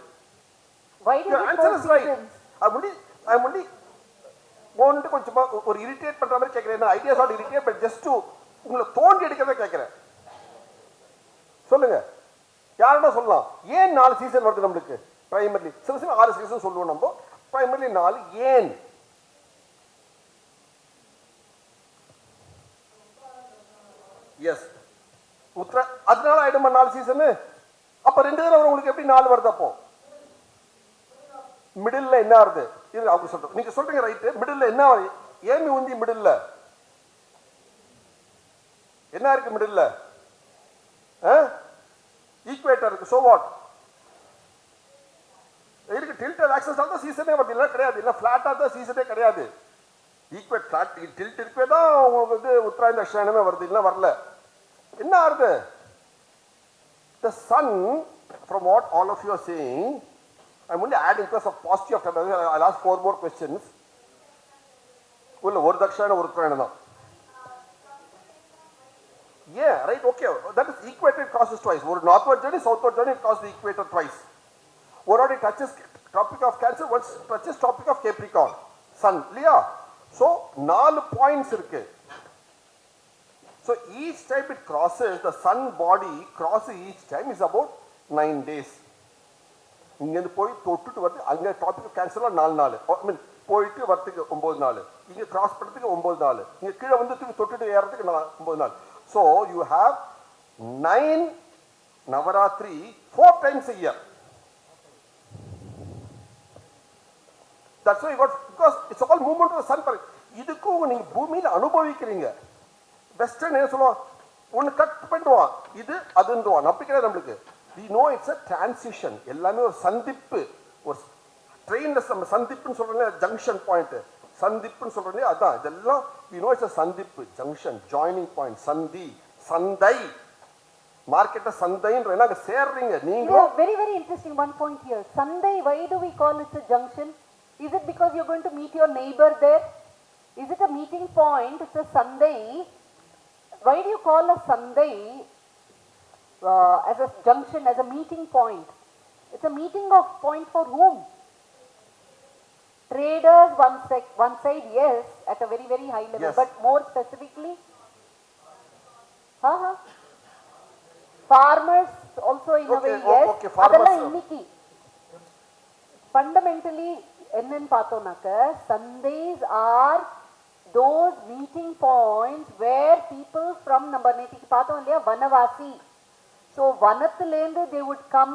Why do Your you answer four is right. seasons? I'm only ஒன்று கொஞ்சமா ஒரு இரிட்டேட் பண்ற மாதிரி கேட்கிறேன். Ideas add irritate but just to உங்களை தோண்டி எடுக்கிறத கேட்கிறேன். சொல்லுங்க, யாரோட சொல்லலாம்? ஏன் 4 சீசன் வருது நம்மளுக்கு? பிரைமர்லி சில சமயம் 6 சீசன் சொல்லுவோம் நம்ம. பிரைமர்லி 4 ஏன்? எஸ் உத்தர, அதனால ஆயிடுமா 4 சீசன்? அப்ப 2 தடவை உங்களுக்கு எப்படி 4 வருது? அப்போ மிடில்ல என்ன வருது? இது அவங்க சொல்றோம். நீங்க சொல்றீங்க ரைட். மிடில்ல என்ன வருது? ஏமி உந்தி மிடில்ல என்ன இருக்கு? மிடில்ல ஈக்குவேட்டர் இருக்கு. சோ வாட் இருக்கு? டில்டட் ஆக்சஸ் தான் சீசனே வருது. இல்ல கிடையாது. இல்ல ஃபிளாட்டா தான் சீசனே கிடையாது. ஈக்குவேட் ஃபிளாட் டில்ட் இருக்கவே தான் உங்களுக்கு வந்து உத்தராயண தட்சிணாயனமே வருது. இல்ல வரல. என்ன ஆகுது? The sun, from what all of you are saying, I'm only adding because of positive of time. I'll ask 4 more questions. ஒரு தட்சிணாயனம் ஒரு உத்தராயணம் தான். Yeah, right, okay. That is equator, it crosses twice. One northward journey, southward journey, it crosses the equator twice. One already touches Tropic of Cancer, one touches Tropic of Capricorn. Sun, Leah. So, 4 points irukku. So, each time it crosses, the sun body crosses each time is about 9 days. இங்கேருந்து போய் தொட்டுட்டு வருது. அங்கே topic of கேன்சர்லாம் 4 நாள். ஐ மீன் போயிட்டு வரத்துக்கு 9 நாள். இங்கே கிராஸ் பண்ணுறதுக்கு 9 நாள். இங்கே கீழே வந்து தொட்டுட்டு ஏறதுக்கு 9 நாள். So you have 9 Navaratri 4 times a year. That's why you got, because it's all movement of the sun. இதுக்கும் நீங்க பூமியில அனுபவிக்கிறீங்க. வெஸ்டர்ன் என்ன சொல்லுவான்? ஒன்னு கட் பண்ணுவான், இது அதுன்றான். நம்பிக்கை நம்மளுக்கு. We know it's a transition. எல்லாமே ஒரு சந்திப்பு. ஒரு ட்ரெயின்ல நம்ம சந்திப்புன்னு சொல்றோம்ல, ஜங்ஷன் பாயிண்ட். சந்திப்புன்னு சொல்றோம்ல, அதான் இதெல்லாம் we know it's a சந்திப்பு, ஜங்ஷன், ஜாயினிங் பாயிண்ட், சந்தி, சந்தை. மார்க்கெட்ட சந்தைன்ற அங்க சேர்றீங்க நீங்க. Very very interesting one point here. Sandai, why do we call it a junction? Is it because you're going to meet your neighbor there? Is it a meeting point? It's a Sandai. Why do you call a Sandai as a junction, as a meeting point? It's a meeting of point for whom? Traders one side, yes, at a very very high level, yes. But more specifically, farmers also in a way, yes. Okay, farmers. Inniki fundamentally என்னன்னு பார்த்தோம்னாக்க, Sundays are those meeting points where people from நம்ம நேத்திக்கு பார்த்தோம் இல்லையா, வனவாசி. So வனத்திலேருந்து they would come.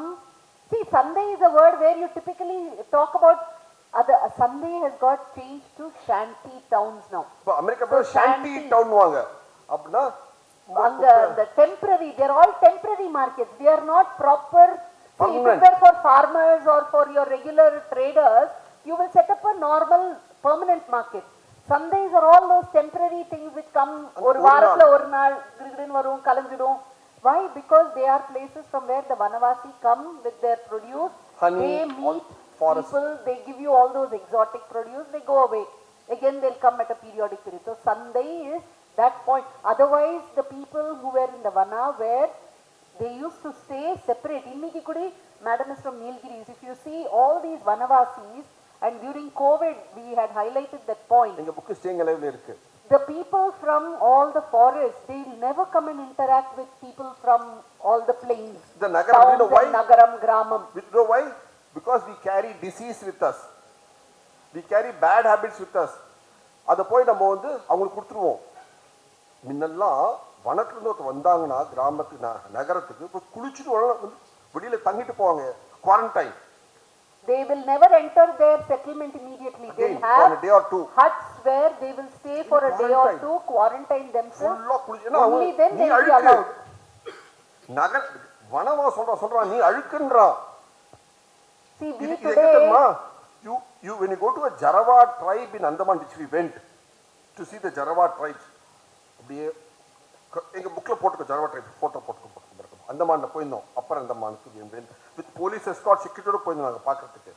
See, Sunday is a word where you typically talk about Sunday has got changed to shanty towns now. இப்போ America shanty town வாங்க. அப்படினா அங்க the temporary, they are all temporary markets. They are not proper. See, if it were for farmers or for your regular traders, you will set up a normal permanent market. Sundays are all those temporary things which come ஒரு வாரத்துல ஒரு நாள் கிரிகிரின்னு வரும், கலஞ்சிடும். Why? Because they are places from where the Vanavasi come with their produce. Honey, they meet people, they give you all those exotic produce, they go away. Again they'll come at a periodic period. So Sunday is that point. Otherwise the people who were in the Vana where they used to stay separate. Inniki kudi madam is from Nilgiris. If you see all these Vanavasis, and during COVID we had highlighted that point. எங்க book staying alive ல இருக்கு. the people from all the forests, they'll never come and interact with people from all the plains. The Nagaram, you know Towns why? and Nagaram, Gramam. You know why? Because we carry disease with us. We carry bad habits with us. அதை போய் நம்ம வந்து அவங்களுக்கு கொடுத்துருவோம். முன்னெல்லாம் வனத்துலேருந்து ஒருத்தர் வந்தாங்கன்னா கிராமத்துக்கு நகரத்துக்கு இப்போ குளிச்சுட்டு வந்து வெளியில தங்கிட்டு போவாங்க, quarantine. They will never enter their settlement immediately. Again, They'll for have a day or two. huts where they will stay for a day or two, quarantine themselves. ஃபுல்லா குளிச்சு ஏன்னா Only then நீ they'll be அழுக்கு. allowed. நகர வனவா சொல்றான் நீ அழுக்குன்றா. See, we இது today, தெரியுமா? You when you go to a Jarawa tribe in Andaman, which we went to see the Jarawa tribes. அப்படியே எங்க புக்ல போட்டுக்கோ ஜரவா ட்ரைப் போட்டோ போட்டுக்கோ. அந்தமான்ல போயிருந்தோம், அப்பர் அந்தமானுக்கு வித் போலீஸ் எஸ்கார்ட் செக்யூரிட்டியோட போயிருந்தோம் நாங்கள் பார்க்கறதுக்கு.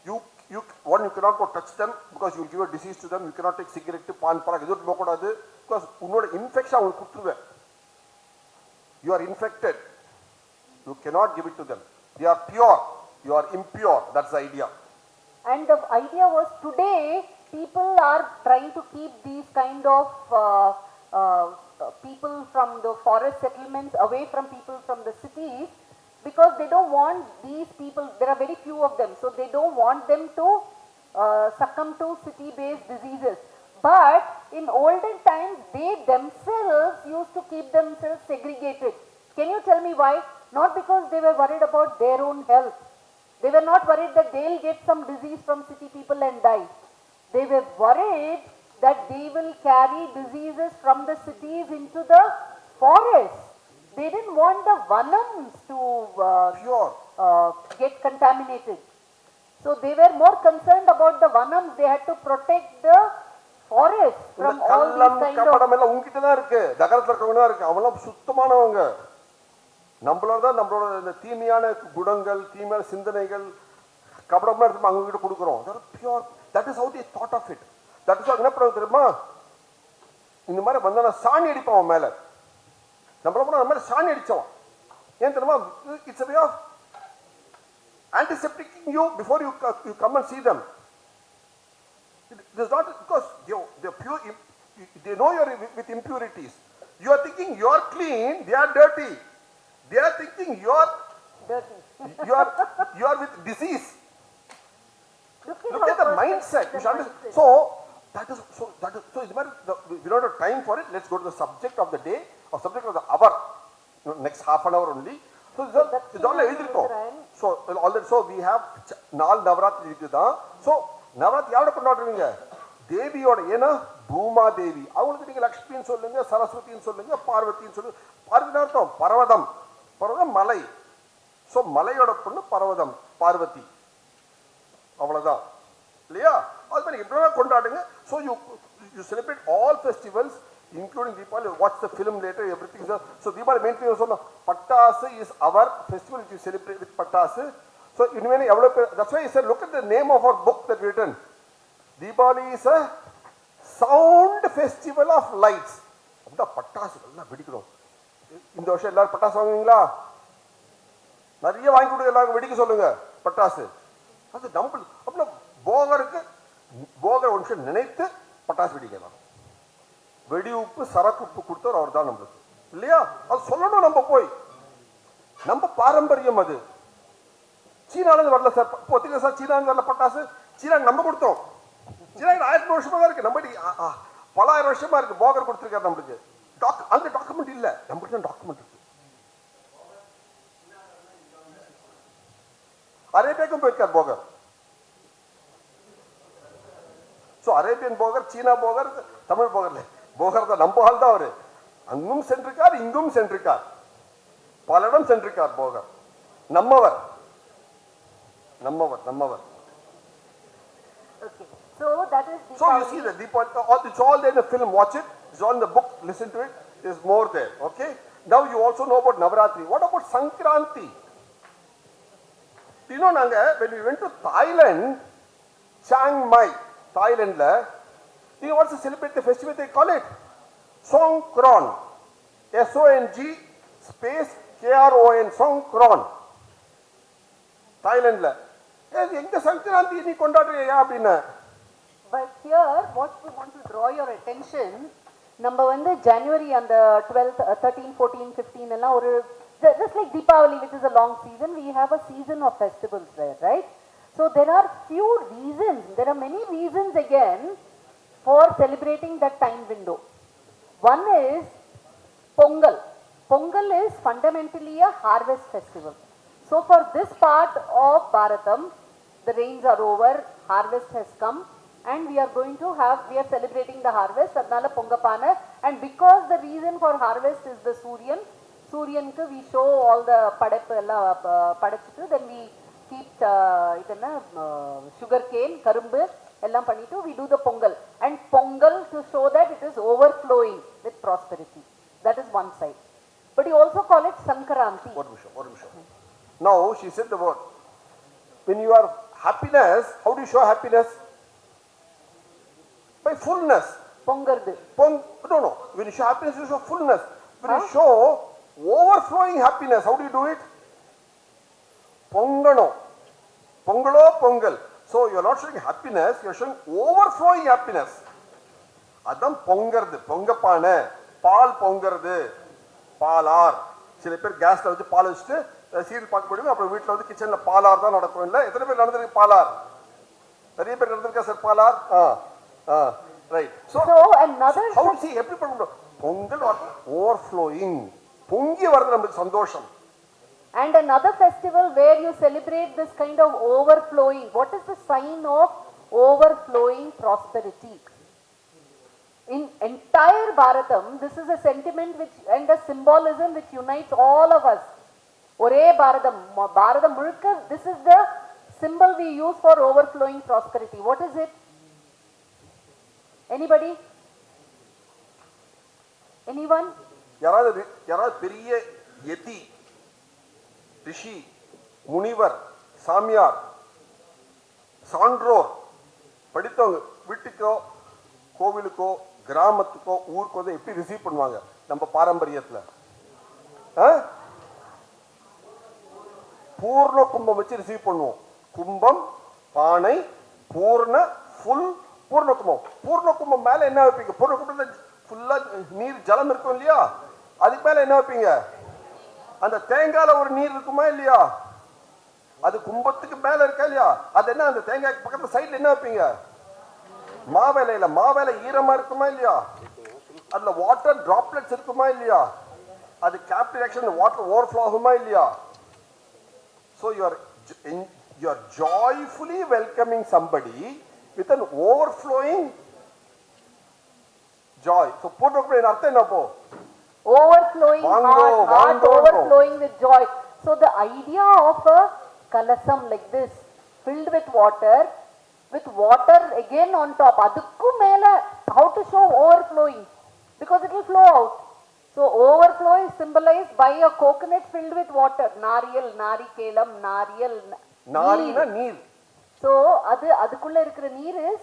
You cannot go touch them because you will give a disease to them. You cannot take cigarette, பான் பராக் எதுவும் போகக்கூடாது. பிகாஸ் உன்னோட இன்ஃபெக்ஷன் அவங்களுக்கு கொடுத்துருவேன். You are infected. You cannot give it to them. They are pure. You are impure. That's the idea. and the idea was today people are trying to keep these kind of people from the forest settlements away from people from the cities because they don't want these people, there are very few of them, so they don't want them to succumb to city based diseases. But in olden times they themselves used to keep themselves segregated. Can you tell me why? Not because they were worried about their own health. They were not worried that they'll get some disease from city people and die. They were worried that they will carry diseases from the cities into the forest. They didn't want the vanams to Pure. get contaminated. So they were more concerned about the vanams. They had to protect the forest இந்த from all these கள்ளம் kind கப்படம் of... எல்லாம் உங்ககிட்ட தான் இருக்கு, நகரத்துல இருக்கவங்க தான் இருக்கு. அவங்களாம் சுத்தமானவங்க. நம்மளோட தான் நம்மளோட இந்த தீமையான குணங்கள், தீமையான சிந்தனைகள், கபடமா எடுத்து அவங்க கிட்ட கொடுக்குறோம். Pure. That is how they thought of it. That is என்ன பண்ணுறது தெரியுமா? இந்த மாதிரி வந்தா சாணி அடிப்பான் அவன் மேல. நம்மள போனா நம்ம மேல சாணி அடிச்சவன். ஏன் தெரியுமா? It's a way of antiseptic you before you come and see them. It is not because they are pure. They know you are with impurities. You are thinking you are clean, they are dirty. They are thinking you are dirty. you are with disease. Look how at the perfect mindset. the You should understand. mindset. So it's we don't have time for it. Let's go to the subject of the day or subject of the hour. Next half an hour only. So it's all எழுதிருக்கோம். So we have 4 Navratri இருக்குதா. So Navaratri யாரோட கொண்டாடுறீங்க? தேவியோட. ஏன்னா பூமா தேவி. அவங்களுக்கு நீங்க லக்ஷ்மின்னு சொல்லுங்க, சரஸ்வதின்னு சொல்லுங்க, பார்வதின்னு சொல்லுங்க. பார்வதி அர்த்தம் பர்வதம். பர்வதம் மலை. ஸோ மலையோட பொண்ணு பர்வதம், பார்வதி. அவ்வளோதான் இல்லையா? அது மாதிரி எப்படின்னா கொண்டாடுங்க. So you celebrate all festivals including Deepavali. Watch the film later everything. So Deepavali main thing சொன்னோம், pattasu is our festival you celebrate with pattasu. So இனிமேல் எவ்வளோ பேர், that's why sir look at the name of our book that written. Deepavali is a sound festival of lights. அப்படின்னா பட்டாசு எல்லாம் வெடிக்கணும். இந்த வருஷம் எல்லாரும் பட்டாசு வாங்குவீங்களா? நிறைய வாங்கி கொடுங்க, எல்லாரும் வெடிக்க சொல்லுங்க பட்டாசு. அது நம்ம அப்படின்னா போகருக்கு போகர் ஒரு நிமிஷம் நினைத்து பட்டாசு வெடிக்கலாம். வெடி உப்பு சரக்கு உப்பு கொடுத்தவர் அவர் தான் நம்மளுக்கு இல்லையா? அது சொல்லணும் நம்ம போய். நம்ம பாரம்பரியம் அது. சீனாலேருந்து வரல சார், ஒத்துக்க சார், சீனாலேருந்து வரல பட்டாசு. சீனாக்கு நம்ம கொடுத்தோம். சீனாக்கு 1000 வருஷமா தான் இருக்கு. நம்ம பல ஆயிரம் வருஷமா இருக்கு. போகர் கொடுத்துருக்காரு நம்மளுக்கு. அந்த டாக்குமெண்ட் இல்ல, நம்மளுக்கு தான் டாக்குமெண்ட் இருக்கு. அரேபியாக்கும் போயிருக்கார் போகர். ஸோ அரேபியன் போகர், சீனா போகர், தமிழ் போகர்ல போகர் தான் நம்ம ஆள் தான் அவரு. அங்கும் சென்றிருக்கார், இங்கும் சென்றிருக்கார், பல இடம் சென்றிருக்கார் போகர். நம்மவர் நம்மவர் நம்மவர். Okay. So that is So you see the Deepavali, it's all there in the film, watch it. It's all in the book, listen to it. There's more there, okay? Now you also know about Navaratri. What about Sankranti? You know, when we went to Thailand, Chiang Mai, Thailand, you want to celebrate the festival, they call it Songkran. SONG space KRON, Songkran. Thailand. எங்க சங்கராந்தி நீ கொண்டாடுறியா அப்படின்னா, But here, what we want to draw your attention, நம்ம வந்து January and the 12th, 13, 14, 15 எல்லாம் ஒரு just like Deepavali, which is a long season, we have a season of festivals there, right? So there are few reasons, there are many reasons again for celebrating that time window. One is Pongal. Pongal is fundamentally a harvest festival. So for this part of Bharatham, the rains are over, harvest has come, and we are celebrating the harvest, adnala Pongapana, and because the reason for harvest is the Suryanku we show all the padachitu, then we keep sugar cane, karumbu, ellam panitu, we do the Pongal. And Pongal to show that it is overflowing with prosperity. That is one side. But you also call it Sankaranti. One minute. Now she said the word. When you are happiness, how do you show happiness? By fullness. Pongardu. No. When you show happiness, you show fullness. When you show overflowing happiness, how do you do it? Pongano. Pongalo, pongal. So you are not showing happiness, you are showing overflowing happiness. Adam pongardu, pongapana, paal pongardu, paalar. சில பேர் கேஸ்ல வச்சு பால் வச்சுட்டு serial பார்க்க முடியும், அப்புறம் வீட்டில் வந்து கிச்சன்ல பாலார் தான் நடக்கும். இல்லை எத்தனை பேர் நடந்திருக்கு பாலார்? நிறைய பேர் நடந்திருக்கா sir Palar? Right. So another how see எப்படி பண்ணணும்? பொங்கல் overflowing, பொங்கி வருது நமக்கு சந்தோஷம். And another festival where you celebrate this kind of overflowing. What is the sign of overflowing prosperity? In entire Bharatham, this is a sentiment which and a symbolism which unites all of us. Ore Bharatham mulka, this is the symbol we use for overflowing prosperity. What is it? Anybody? Anyone? யாராவது பெரிய யதி, ரிஷி, முனிவர், சாமியார், சான்றோர் படித்தவங்க வீட்டுக்கோ கோவிலுக்கோ கிராமத்துக்கோ ஊருக்கோ எப்படி receive பண்ணுவாங்க நம்ம பாரம்பரியத்தில்? பூர்ண கும்பம் வச்சு ரிசீவ் பண்ணுவோம். கும்பம், பானை, பூர்ண, ஃபுல், பூர்ண கும்பம். பூர்ண கும்பம் மேல என்ன வைப்பீங்க? பூர்ண கும்பத்துல ஃபுல்லா நீர் ஜலம் இருக்கும் இல்லையா, அதுக்கு மேல என்ன வைப்பீங்க? அந்த தேங்காயில ஒரு நீர் இருக்குமா இல்லையா? அது கும்பத்துக்கு மேல இருக்கா இல்லையா? அது என்ன அந்த தேங்காய்க்கு பக்கத்துல சைடுல என்ன வைப்பீங்க? மாவேலையில. மாவேலை ஈரமா இருக்குமா இல்லையா? அதுல வாட்டர் டிராப்லெட்ஸ் இருக்குமா இல்லையா? அது கேப்டன் ஆக்ஷன் வாட்டர் ஓவர்ஃப்ளோ ஆகுமா இல்லையா? So you are joyfully welcoming somebody with an overflowing joy. So put up in artha enna po? Overflowing heart overflowing with joy. So the idea of a kalasam like this filled with water again on top, adukku mela, how to show overflowing? Because it will flow out. So overflow is symbolized by a coconut filled with water. Nariyal, narikelam, nariyal, narina neer. So adukulla irukra neer is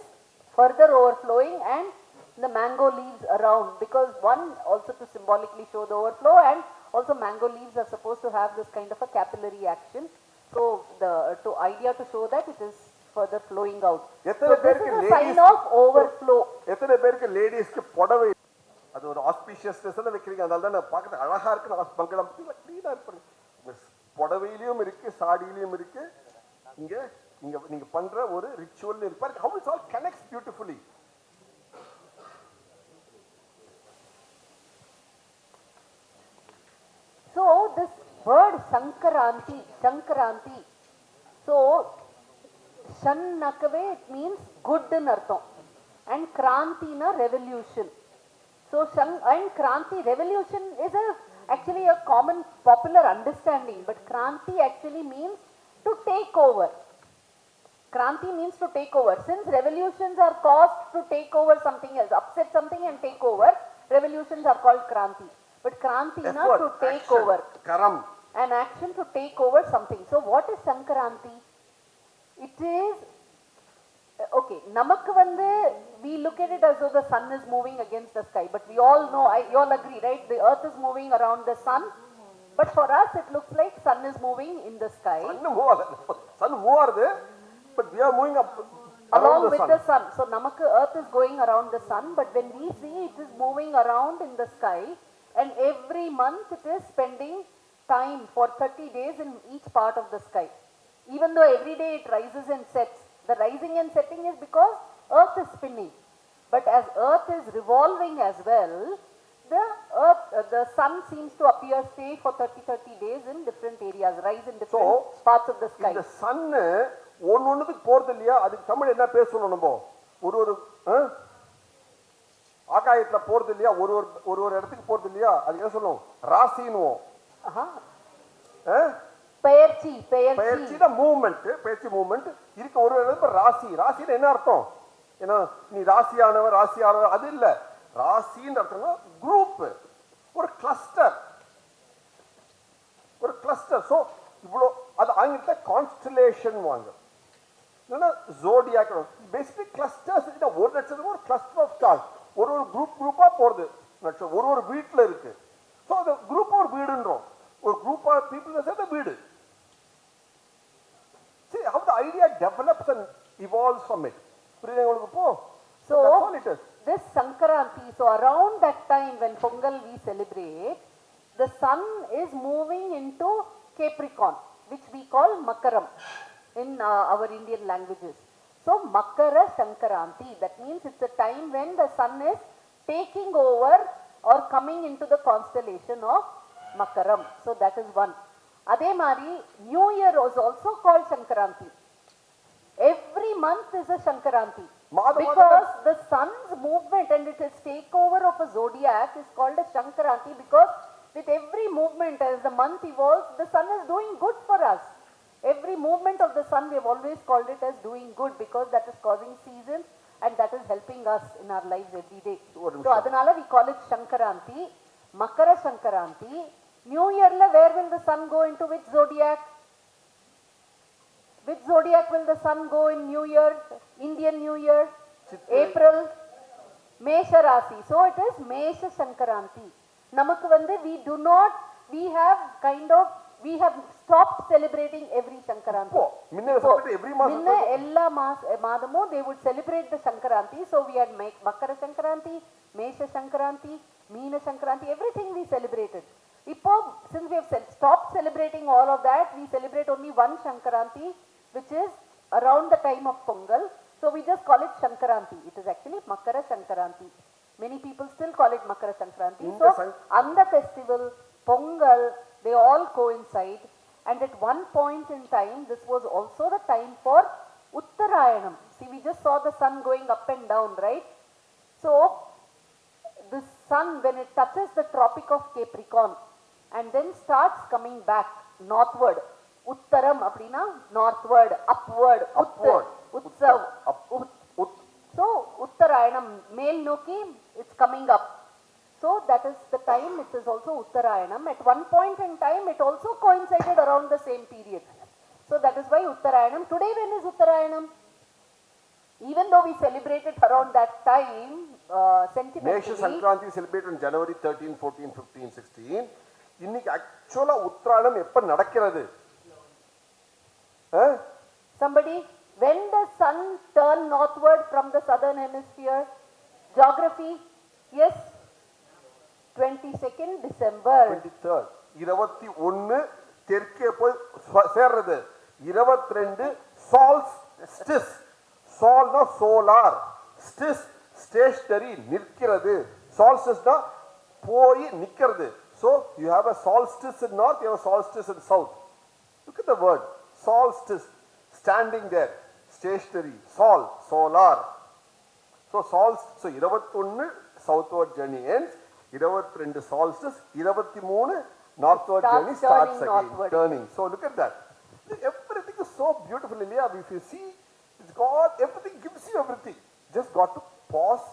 further overflowing, and the mango leaves around, because one also to symbolically show the overflow, and also mango leaves are supposed to have this kind of a capillary action. So the idea to show that it is further flowing out. So this is a sign of overflow. எத்தனை பேருக்கு லேடிஸ்க்கு புடவை அது ஒரு ஆஸ்பிஷியஸ்னஸ் வைக்கிறீங்க, அதனால தான் பார்க்கறது அழகா இருக்கு. மங்களம் க்ளீனா இருக்கு. புடவையிலையும் இருக்கு, சாடியிலையும் இருக்கு. இங்க நீங்க பண்ற ஒரு ரிச்சுவல் இருக்கு. How it all connects beautifully. So this word Sankaranti. So Shannakave, it means good in artham, and Kranti na revolution. So and Kranti, revolution is actually a common popular understanding, but Kranti actually means to take over. Kranti means to take over. Since revolutions are caused to take over something else, upset something and take over, revolutions are called Kranti. But Kranti na to take action, over. Karam. An action to take over something. So what is Sankaranti? It is okay, namakku vande we look at it as though the sun is moving against the sky, but we all know, you all agree, right? The earth is moving around the sun, but for us it looks like sun is moving in the sky. Sun move, but we are moving up along the with sun. the sun. So namakku earth is going around the sun, but when we see it is moving around in the sky, and every month it is spending time for 30 days in each part of the sky. Even though every day it rises and sets, the rising and setting is because earth is spinning. But as earth is revolving as well, the sun seems to appear, stay for 30 days in different areas, rise in different parts of the sky. இந்த சன்னு ஒன்னொன்னுக்கு போறது இல்லையா, அதுக்கு தமிழ் என்ன பேர் சொல்லணும் நம்ம? ஒரு ஒரு ஆகாயத்துல போறது இல்லையா, ஒரு ஒரு இடத்துக்கு போறது இல்லையா, அதுக்கு என்ன சொல்லணும்? ராசின்னுவோம். பெயர்ச்சி பெயர்ச்சினா மூவ்மெண்ட், பெயர்ச்சி மூவ்மெண்ட் இருக்க. ஒரு இடத்துல ராசி, ராசின்னு என்ன அர்த்தம்? ஏன்னா நீ ராசியானவர் ராசியானவர் அது இல்ல. ராசின்னு அர்த்தம்னா குரூப், ஒரு கிளஸ்டர், ஒரு கிளஸ்டர். சோ இவ்வளோ அது ஆங்கிலத்துல கான்ஸ்டலேஷன் வாங்க, இல்லைன்னா ஜோடியாக். பேசிக்கலி கிளஸ்டர்ஸ் ஒரு நட்சத்திரம் ஒரு கிளஸ்டர் ஆஃப் ஸ்டார்ஸ், ஒரு ஒரு குரூப்பா போறது நட்சத்திரம், ஒரு ஒரு வீட்டுல இருக்கு. ஸோ அந்த குரூப் ஒரு வீடுன்றோம், ஒரு குரூப் ஆஃப் பீப்புள் சேர்ந்த வீடு. See how the idea develops and evolves from it. புரியுதா உங்களுக்கு? இப்போ so that's all it is. This Sankaranti, so around that time when Pongal we celebrate, the sun is moving into Capricorn, which we call Makaram in our Indian languages. So Makara Sankaranti, that means it's a time when the sun is taking over or coming into the constellation of Makaram. So that is one. Adhe mari New Year was also called Sankaranti. Every month is a Sankaranti. Because the sun's movement and its takeover of a zodiac is called a Sankaranti, because with every movement as the month evolves, the sun is doing good for us. Every movement of the sun we have always called it as doing good, because that is causing seasons and that is helping us in our lives every day. So adanala we call it Sankaranti, Makara Sankaranti. New Year la where will the sun go into which zodiac? Which zodiac will the sun go in New Year, Indian New Year? April, Mesha Rasi. So it is Mesha Sankaranti. Namakku vande we have stopped celebrating every Sankaranti. Minna ella maadamo they would celebrate the Sankaranti. So we had Makara Sankaranti, Mesha Sankaranti, Meena Sankaranti, everything we celebrated. Ipo, since we have stopped celebrating all of that, we celebrate only one Sankaranti, which is around the time of Pongal. So we just call it Sankaranti. It is actually Makara Sankaranti. Many people still call it Makara Sankaranti. So on the festival, Pongal, they all coincide. And at one point in time, this was also the time for Uttarayanam. See, we just saw the sun going up and down, right? So the sun, when it touches the Tropic of Capricorn and then starts coming back northward, Uttaram அப்படினா northward, upward, Utsav. So Uttarayanam, மேல் நோக்கி it's coming up. So that is the time it is also Uttarayanam. At one point in time it also coincided around the same period. So that is why Uttarayanam. Today when is Uttarayanam? Even though we celebrate it around that time, sentimentally. Mesha Sankranti celebrated on January 13, 14, 15, 16. இன்னைக்கு ஆக்சுவலா உத்தராயணம் எப்ப நடக்கிறது? Somebody, when does sun turn northward from the southern hemisphere? Geography? Yes. 22nd December. 23rd. 21 தெற்கே போய் சேர்றது. 22 solstice. Solனா solar. Stice stationary நிற்கிறது. Solstice na போய் நிக்கிறது. So you have a solstice in north, you have a solstice in south. Look at the word. Solstice, standing there, stationary, solar. So 21 southward journey ends, 22 solstice, 23 northward journey starts again, northward. Turning. So look at that. Everything is so beautiful, Ilya. If you see, it's God, everything gives you everything. Just got to pause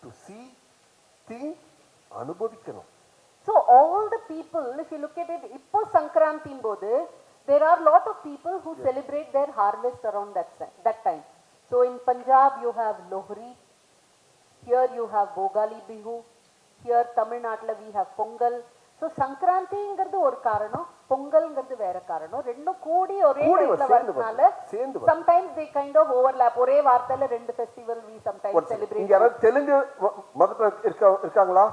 to see, think, anubhavikkanum. So all the people, if you look at it, Ippo Sankranti Bodhe, there are a lot of people who celebrate their harvest around that time. So in Punjab you have Lohri, here you have Bogali Bihu, here Tamil Nadu we have Pongal. So சங்கராந்திங்கிறது ஒரு காரணம், பொங்கல்ங்கிறது வேற காரணம். ரெண்டும் கூடி ஒரே டைம்ல வரதுனால sometimes they kind of overlap. ஒரே வார்த்தையில ரெண்டு ஃபெஸ்டிவல் we sometimes celebrate. இங்க யாராவது தெலுங்கு மதத்துல இருக்காங்களா?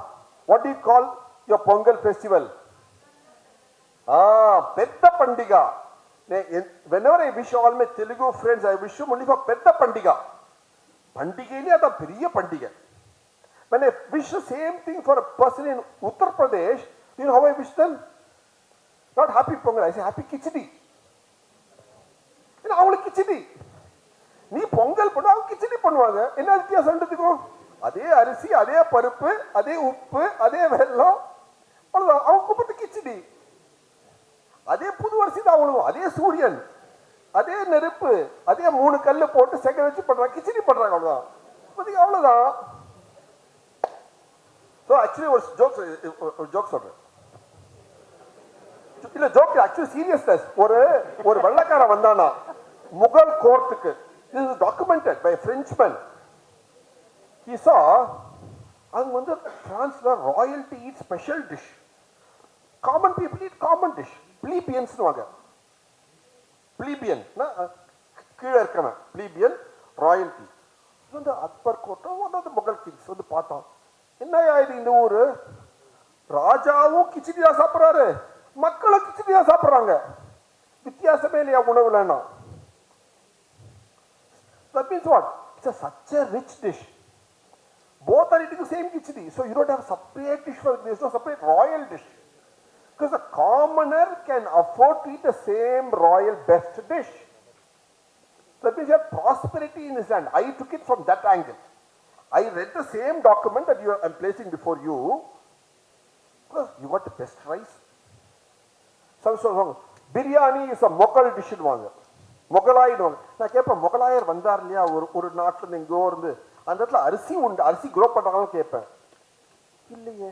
What do you call your Pongal festival? பெத்த பண்டிகை. Whenever I wish all my Telugu friends, I wish them only for பெத்த பண்டிகை. பண்டிகையிலே அதான் பெரிய பண்டிகை. When I wish the same thing for a person in Uttar Pradesh, you know how I wish them? Not happy Pongal, I say happy Kichdi. You know, அவங்களுக்கு கிச்சடி. நீ பொங்கல் பண்ண அவங்க கிச்சடி பண்ணுவாங்க. என்ன வித்தியாசம் இருக்கும்? அதே அரிசி, அதே பருப்பு, அதே உப்பு, அதே வெல்லம். அவ்வளவுதான். அவங்க பத்தி கிச்சடி. அதே புது அரிசி தான் அவங்களும். அதே சூரியன், அதே நெருப்பு, அதே 3 கல்லு போட்டு செக வச்சு பண்றாங்க. கிச்சடி பண்றாங்க அவ்வளவுதான். அவ்வளவுதான். So actually ஒரு ஜோக் சொல்றேன். இல்ல ஜோக் ஆக்சுவலி சீரியஸ்னஸ். ஒரு வெள்ளக்காரன் வந்தானா முகல் கோர்ட்டுக்கு. This is documented by a Frenchman. He saw அங்க வந்து பிரான்ஸ்ல royalty eat special dish. Common people eat common dish. Plebeians வாங்க. Plebeian கீழ இருக்கவன் plebeian ராயல்டி. வந்து அக்பர் கோர்ட்ல வந்து முகல் கிங்ஸ் வந்து பார்த்தான். என்னையா இது இந்த ஊரு? ராஜாவும் கிச்சடி தான் சாப்பிடுறாரு, மக்களும் கிச்சடி தான் சாப்பிடுறாங்க. வித்தியாசமே இல்லையா உணவுலன்னா? That means what? It's such a rich dish. Both are eating the same kichdi. So you don't have separate dish for this. There's no separate royal dish. Because a commoner can afford to eat the same royal best dish. That means you have prosperity in his hand. I took it from that angle. I read the same document that I'm placing before you. Because you got the best rice. Biryani is a Mughal dish. Mughalai. நான் கேட்பேன், முகலாயர் வந்தார் இல்லையா ஒரு நாட்டுல இருந்து எங்கோ இருந்து, அந்த இடத்துல அரிசி உண்டு, அரிசி குரோ பண்றாங்கன்னு கேட்பேன். இல்லையே.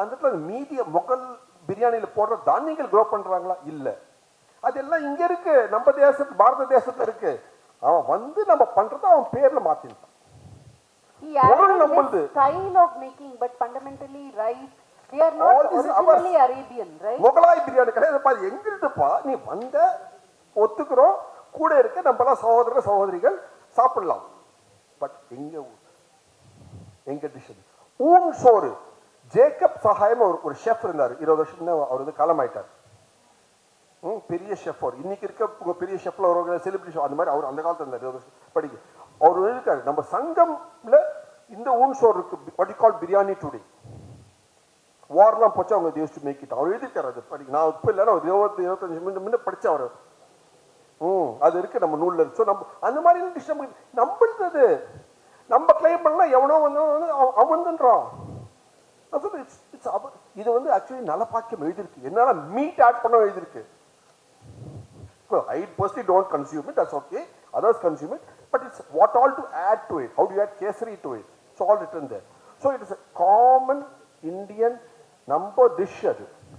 அந்த இடத்துல மீதிய முகல் பிரியாணியில போடுற தானியங்கள் குரோ பண்றாங்களா? இல்ல. அதெல்லாம் இங்க இருக்கு, நம்ம தேசத்து பாரத தேசத்துல இருக்கு. அவன் வந்து நம்ம பண்றத அவன் பேர்ல மாத்திட்டான். He added this style of making, but fundamentally rice. They are not originally Arabian, right? Mughlai biryani கிடையாது. பாரு எங்கிருந்துப்பா நீ வந்த ஒத்துக்கிறோம், கூட இருக்க நம்மளா சகோதர சகோதரிகள் சாப்பிடலாம். பட் எங்க டிஷ் ஊன் சோறு. ஜேக்கப் சஹாயம் ஒரு ஷெஃப் இருந்தார், 20 வருஷம் அவர் வந்து காலமாயிட்டார். பெரிய ஷெஃப். அவர் இன்னைக்கு இருக்க பெரிய ஷெஃப்ல ஒரு செலிபிரிட்டி அந்த மாதிரி அவர் அந்த காலத்துல இருந்தார். 20 வருஷம் படிக்க அவர் இருக்காரு. நம்ம சங்கம்ல இந்த ஊன் சோறு இருக்கு. What you call biryani today. வார்லாம் போச்சு அவங்க யூஸ் டு மேக் இட். அவர் எழுதிருக்காரு. அது படிக்க நான் இப்ப இல்லைன்னா 20-25 முன்ன படிச்ச அவர். அது இருக்கு நம்ம நூல்ல இருக்கு. நம்ம அந்த மாதிரி டிஷ் நம்மளுது நம்ம கிளைம் பண்ணலாம். எவனோ வந்து அவன்றான். இது வந்து ஆக்சுவலி நலப்பாக்கியம் எழுதிருக்கு. என்னால மீட் ஆட் பண்ண எழுதிருக்கு. I personally don't consume it, that's okay. Others consume it, but it's what all to add to it. How do you add kesari to it? It's all written there. So it is a common Indian number dish.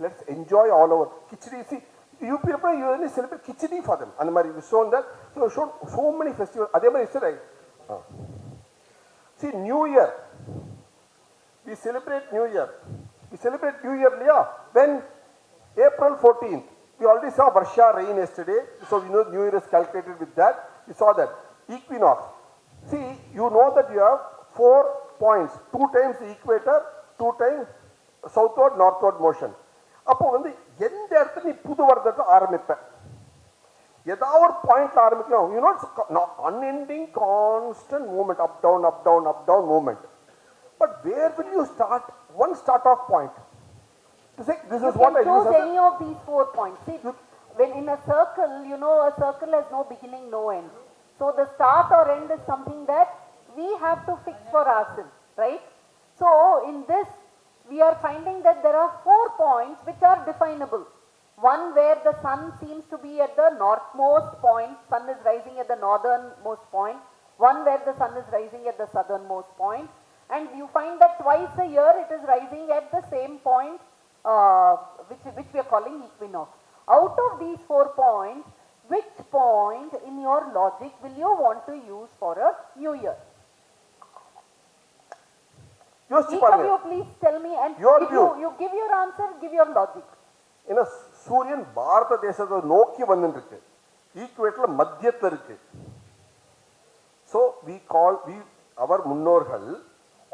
Let's enjoy all over. Kichdi, see, you people you only celebrate kichdi for them. And we shown that. So shown so many festivals. Adhe mari right? See, New Year. We celebrate New Year. We celebrate New Year, when April 14th. We already saw Varsha rain yesterday, so we know New Year is calculated with that. We saw that. Equinox. See, you know that you have 4 points. 2 times the equator, 2 times southward, northward motion. அப்போ வந்து எந்த இடத்துல நீ புது வருடத்தை ஆரம்பிப்ப? ஏதாவது ஒரு பாயிண்ட்ல ஆரம்பிக்கணும். You know, it's unending, constant movement, up, down, up, down, up, down movement. But where will you start? One start-off point. To say, this is what I use. Choose any of these 4 points. See, when in a circle, you know, a circle has no beginning, no end. So the start or end is something that we have to fix for ourselves, right? So in this, we are finding that there are 4 points which are definable. One where the sun seems to be at the northmost point, sun is rising at the northernmost point. One where the sun is rising at the southernmost point. And you find that twice a year it is rising at the same point, which we are calling equinox. Out of these 4 points, which point in your logic will you want to use for a new year? யோசிச்சு Each of பாருங்க you please tell me and Your if view. you give your answer, give your logic. ஏன்னா சூரியன் பாரத தேசத்தை நோக்கி வந்துட்டு இருக்கு, ஈக்குவேட்டர்ல மத்தியத்துல இருக்கு. So we call our முன்னோர்கள்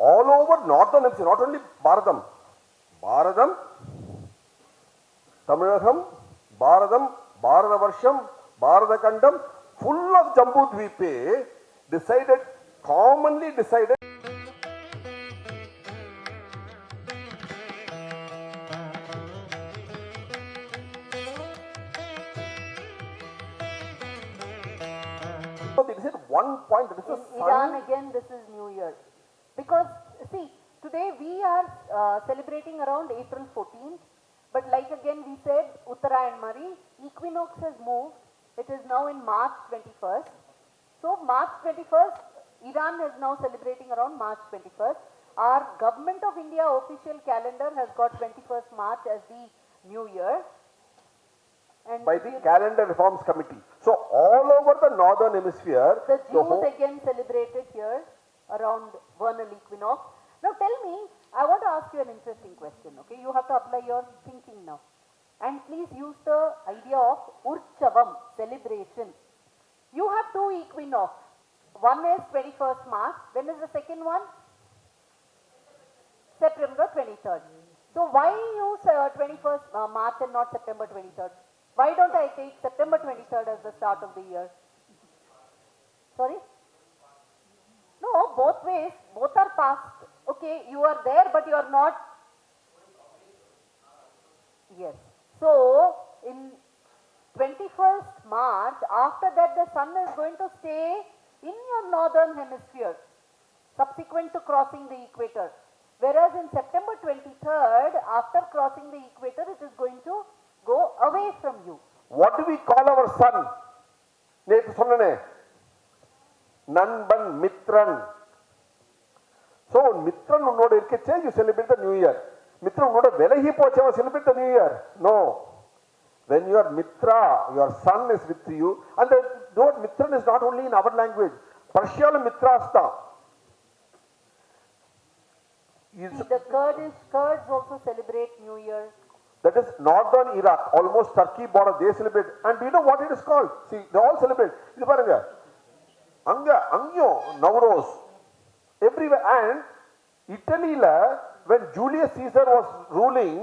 all over northern hemisphere, not only பாரதம், பாரதம், தமிழகம், பாரதம், பாரத வருஷம், பாரத கண்டம், full of Jambu Dweepe, decided, commonly decided. So they said one point, that is the In Iran sun. again, this is New Year. Because, see, today we are celebrating around April 14th. But like again we said, Uttara and Mari, equinox has moved. It is now in March 21st. So March 21st, Iran is now celebrating around March 21st. Our Government of India official calendar has got 21st March as the New Year. And By the Calendar Reforms Committee. So all over the northern hemisphere, the Jews whole, again celebrated here around vernal equinox. Now tell me, I want to ask you an interesting question, okay? You have to apply your thinking now. And please use the idea of Urchavam, celebration. You have two equinox. One is 21st March. When is the second one? September 23rd. So why use 21st March and not September 23rd? Why don't I take September 23rd as the start of the year? Sorry? No, both ways, both are past. Okay, you are there, but you are not. Yes. So, in 21st March, after that the sun is going to stay in your northern hemisphere, subsequent to crossing the equator. Whereas in September 23rd, after crossing the equator, it is going to go away from you. what do we call our sun? நேற்று சொன்னனே, நண்பன், Mithran. So Mithran உன்னோட இருக்கச்சே, you celebrate the new year. Mithran உன்னோட விலகி போச்சே, celebrate the new year. No. When your mitra, your son is with you, and the word mitran is not only in our language. Persian mitras tha. See, the Kurds also celebrate New Year. That is northern Iraq, almost Turkey border, they celebrate. And do you know what it is called? See, they all celebrate. இது பாருங்க, அங்கேயும் Nowruz, everywhere. And Italy, when Julius Caesar was ruling,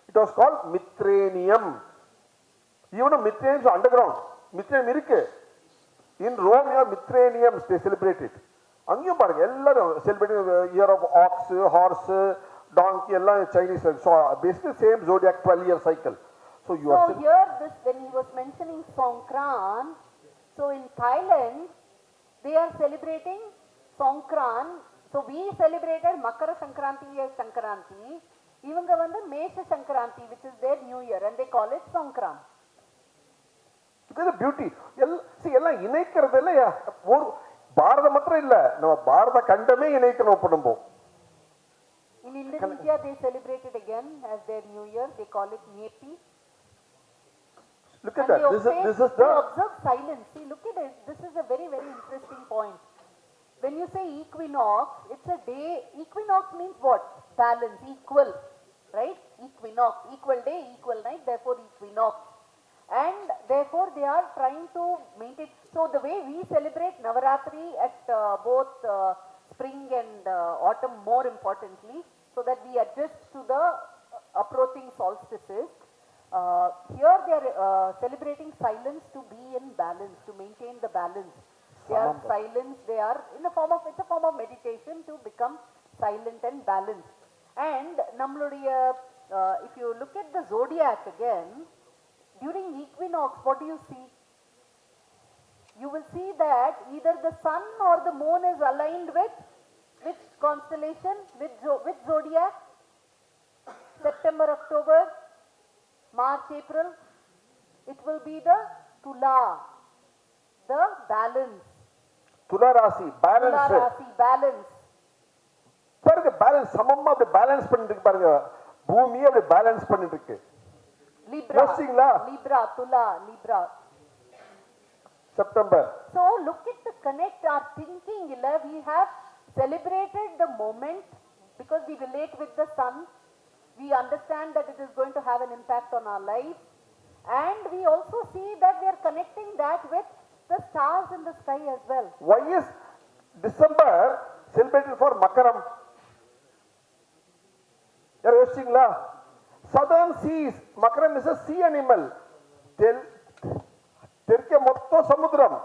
it was called Mitranium. Even though Mitranium is underground, Mitranium இருக்கு. In Rome, you have Mitraniums, they celebrate it. அங்கேயும் பாருங்க, எல்லாரும் celebrating year of ox, horse, donkey, எல்லாம் Chinese. So basically same zodiac 12-year cycle. So you are. So here, this when he was mentioning Songkran, so in Thailand, they are celebrating Songkran. So we celebrated Makara Sankranti as Sankranti. இவங்க வந்து Mesha Sankranti, which is their New Year, and they call it Songkran. Look at the beauty. See, எல்லாம் இணைக்கிறது இல்லையா? ஒரு பாரதம் மாத்திரம் இல்ல, நம்ம பாரத கண்டமே இணைக்கணும் பண்ணும்போம். In Indonesia, they celebrate it again as their New Year. They call it Nyepi. Look at And that. This is they the. observe silence. See, look at it. This is a very, very interesting point. When you say equinox, it's a day. Equinox means what? Balance, equal, right? Equinox, equal day, equal night, therefore equinox. And therefore they are trying to maintain. So the way we celebrate Navaratri at both spring and autumn, more importantly, so that we adjust to the approaching solstices. Here they are celebrating silence to be in balance, to maintain the balance. They are silent, they are in a form of, it's a form of meditation to become silent and balanced. And if you look at the zodiac again, during equinox, what do you see? You will see that either the sun or the moon is aligned with which constellation, which zodiac? September, October, March, April. It will be the Tula, the balance. Tula Rasi, balance. Tula Rasi, balance. பாருங்க, balance சமமா அப்படி balance பண்ணிட்டு இருக்கு பாருங்க, பூமியை அப்படி balance பண்ணிட்டு இருக்கு. Libra, யோசிச்சீங்களா? Libra, Tula, Libra. September. So look at the connect our thinking. We have celebrated the moment because we relate with the sun. We understand that it is going to have an impact on our lives. And we also see that we are connecting that with the stars in the sky as well. Why is December celebrated for Makaram? You are watching la? Southern seas, Makaram is a sea animal. Tirke motto samudram.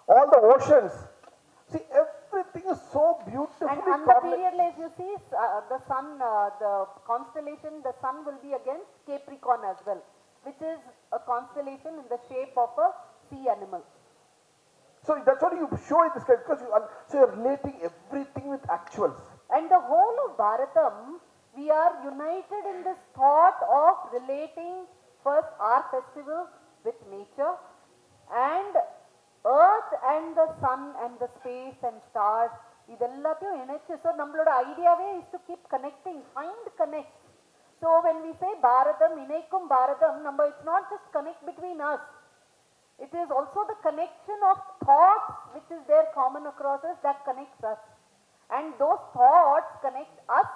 All the oceans. See, everything is so beautifully And on the period, as you see, the sun, the constellation, the sun will be against Capricorn as well, which is a constellation in the shape of a sea animal. So that's what you show in this case, because so you're relating everything with actuals. And the whole of Bharatham, we are united in this thought of relating first our festival with nature and earth and the sun and the space and stars. Idellathiyum enaichu. So nammaloda idea is to keep connecting, find connects. So when we say Bharatham, Inaikum Bharatham, it's not just connect between us. It is also the connection of thoughts which is there common across us that connects us. And those thoughts connect us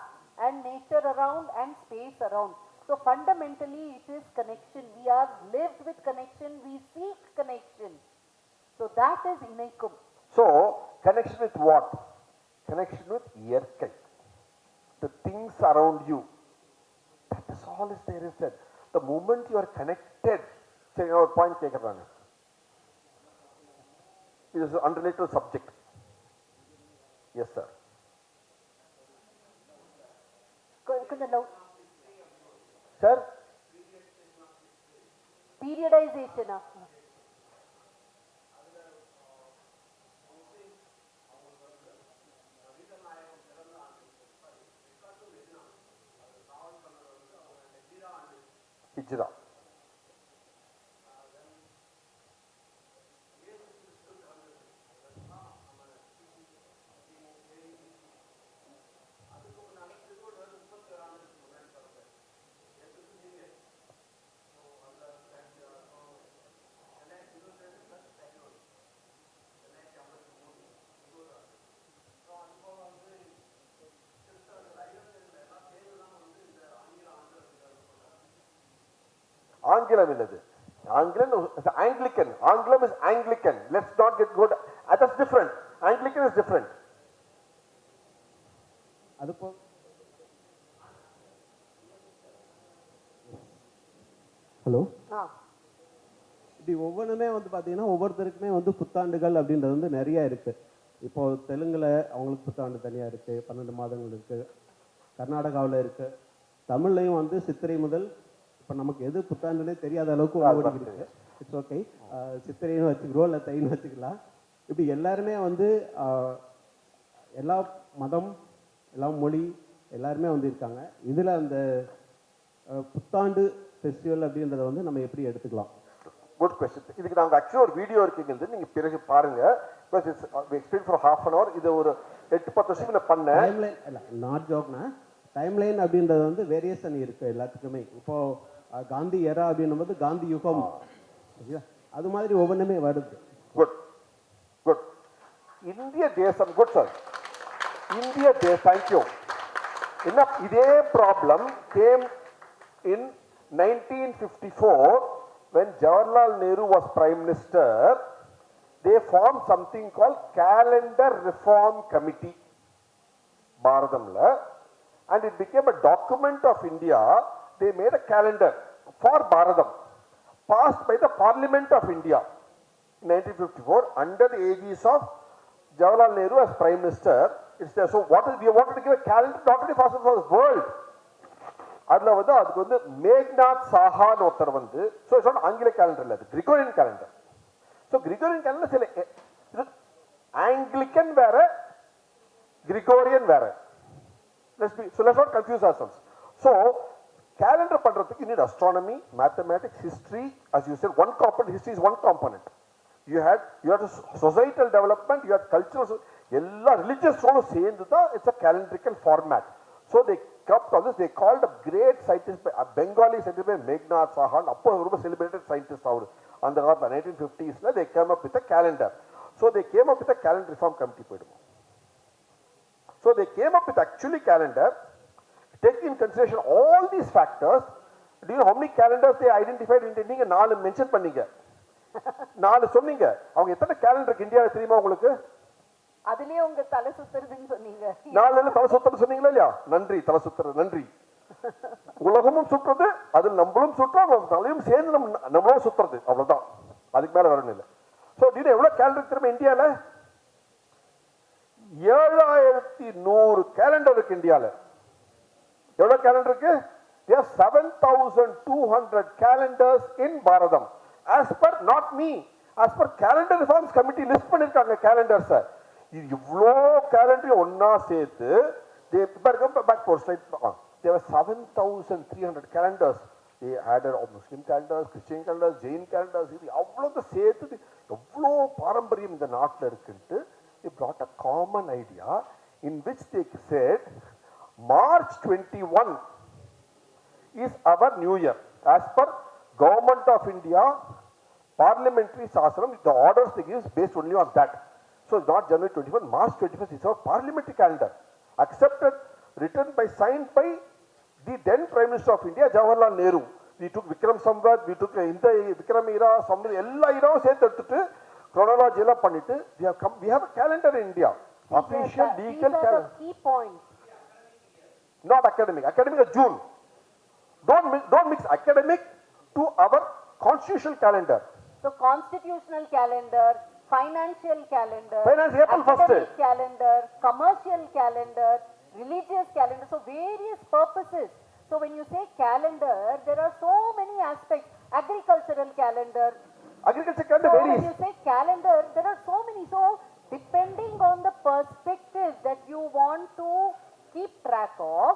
and nature around and space around. So fundamentally it is connection. We are lived with connection. We seek connection. So that is Inaikum. So connection with what? Connection with Yerkai. The things around you. That is all is there is said. The moment you are connected, say your point kekrana. It is unrelated to subject. Yes, sir. Sir? Periodization. Hijra. Angulam illadu. Angulam is Anglican. Angulam is Anglican. Let's not get good. That's different. Anglican is different. Hello இப்படி ஒவ்வொன்றுமே வந்து பார்த்தீங்கன்னா ஒவ்வொருத்தருக்குமே வந்து புத்தாண்டுகள் அப்படின்றது வந்து நிறையா இருக்குது. இப்போது தெலுங்கில் அவங்களுக்கு புத்தாண்டு தனியாக இருக்குது, 12 மாதங்கள் இருக்குது. கர்நாடகாவில் இருக்குது. தமிழ்லையும் வந்து சித்திரை முதல் இப்போ நமக்கு எது புத்தாண்டுன்னே தெரியாத அளவுக்கு ஓடி இருக்கு. It's okay. சித்திரைன்னு வச்சுக்கிறோம், இல்லை தைன்னு வச்சுக்கலாம். இப்படி எல்லாருமே வந்து எல்லா மதம், எல்லா மொழி எல்லாருமே வந்து இருக்காங்க. இதில் அந்த புத்தாண்டு ஃபெஸ்டிவல் அப்படின்றத வந்து நம்ம எப்படி எடுத்துக்கலாம்? Good question. இதுக்கு நாங்கள் ஆக்சுவலாக ஒரு வீடியோ இருக்குங்கிறது நீங்கள் பிறகு பாருங்க. Because it's explain for half an hour. இது ஒரு 8-10 வருஷம் நான் பண்ணேன். டைம்லைன் இல்லை, நாட் ஜோக்னா டைம்லைன் அப்படின்றது வந்து வேரியேஷன் இருக்குது எல்லாத்துக்குமே. இப்போது காந்தி எரா அப்படின்னும் போது காந்தி யுகம், அது மாதிரி ஒவ்வொன்றுமே வருது. Good good. இந்திய தேசம், குட் சார், இந்திய தேசம், தேங்க்யூ. என்ன இதே problem game in 1954 when Jawaharlal Nehru was Prime Minister. They formed something called Calendar Reform Committee, Bharatamla, and it became a document of India. They made a calendar for Bharatam, passed by the Parliament of India in 1954 under the aegis of Jawaharlal Nehru as Prime Minister. It's there. So what is, we wanted to give a calendar not only for the world. அதில் வந்து அதுக்கு வந்து மேக்நாத் சாஹான்னு ஒருத்தர் வந்து, so it's ஆங்கில calendar இல்லை, அது Gregorian calendar. So Gregorian calendar சில ஆங்கிலிக்கன் வேற, கிரிகோரியன் வேற. So let's not confuse ourselves. So calendar பண்றதுக்கு you need astronomy, mathematics, history. As you said, one component, history is one component. You had societal development, you had cultural, எல்லா religious role சேர்ந்து தான் it's a calendrical format. So they kept all this. They called a great scientist, a Bengali scientist by Meghnad Sahan, அப்போ ரொம்ப celebrated scientist அவர் அந்த காலத்தில் 1950s they came up with a calendar. So they came up with a calendar reform committee. போயிடுவோம். So they came up with actually calendar, taking in consideration all these factors. Do you know how many calendars they identified in நீங்க 4 mention பண்ணீங்க, 4 சொன்னீங்க. அவங்க எத்தனை calendar இருக்கு இந்தியாவில் தெரியுமா உங்களுக்கு? அதுலயே உங்க தலை சுத்துறதுன்னு சொன்னீங்க. 4 தலை சுத்துறது சொன்னீங்களா இல்லையா? நன்றி, தலை சுத்துறது நன்றி. உலகமும் சுற்றுறது, அதில் நம்மளும் சுற்றோம், நம்ம தலையும் சேர்ந்து நம்மளும் சுற்றுறது, அவ்வளவுதான். அதுக்கு மேல வரணும் இல்லை. ஸோ இது எவ்வளவு கேலண்டர் திரும்ப இந்தியாவில்? 7100 கேலண்டர் இருக்கு இந்தியாவில். எவ்வளவு கேலண்டர் இருக்கு? 7,200 calendars in Bharatham. As per not me, as per calendar reforms committee list பண்ணிருக்காங்க calendars. இது இவ்ளோ கேலண்டர் ஒண்ணா சேர்த்து back for slide. There were 7,300 calendars. They added Muslim calendars, Christian calendars, Jain calendars. இது அவ்வளவு சேர்த்து எவ்வளோ பாரம்பரியம் இந்த நாட்டில் இருக்குன்ட்டு they brought a common idea in which they said March 21 is our new year. As per Government of India Parliamentary Sasanam, the orders they give is based only on that. So it's not January 21, March 21st is our parliamentary calendar. Accepted, written by, signed by the then Prime Minister of India, Jawaharlal Nehru. We took Vikram Samvad, we took இந்த Vikram era, Samvad, எல்லா இராவும் சேர்த்து எடுத்துட்டு chronology எல்லாம் பண்ணிட்டு we have a calendar in India. Official legal calendar. Key points. Not academic. Academic is June. Don't mix academic to our constitutional calendar. So constitutional calendar, financial calendar, April 1st. academic calendar, commercial calendar, religious calendar, so various purposes. So when you say calendar, there are so many aspects. Agricultural calendar. Agriculture calendar So varies. when you say calendar, there are so many. So depending on the perspective that you want to keep track of,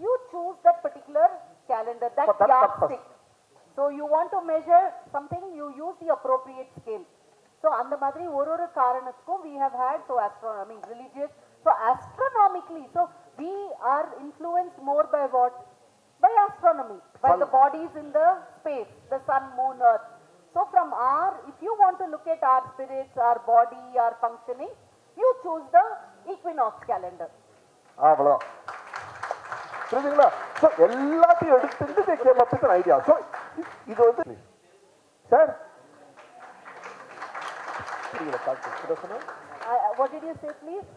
you choose that particular calendar, that For that yardstick. So you want to measure something, you use the appropriate scale. So அந்த மாதிரி ஒரு காரணத்துக்கும் we have had so astronomy, religious, so astronomically, so we are influenced more by what? By astronomy, by Sun. the bodies in the space, the sun, moon, earth. So from our, if you want to look at our spirits, our body, our functioning, you choose the equinox calendar. அவ்வளோ புரியுதுங்களா? So எல்லாத்தையும் எடுத்துட்டு they came up with an idea. So இது வந்து sir What did you say, please?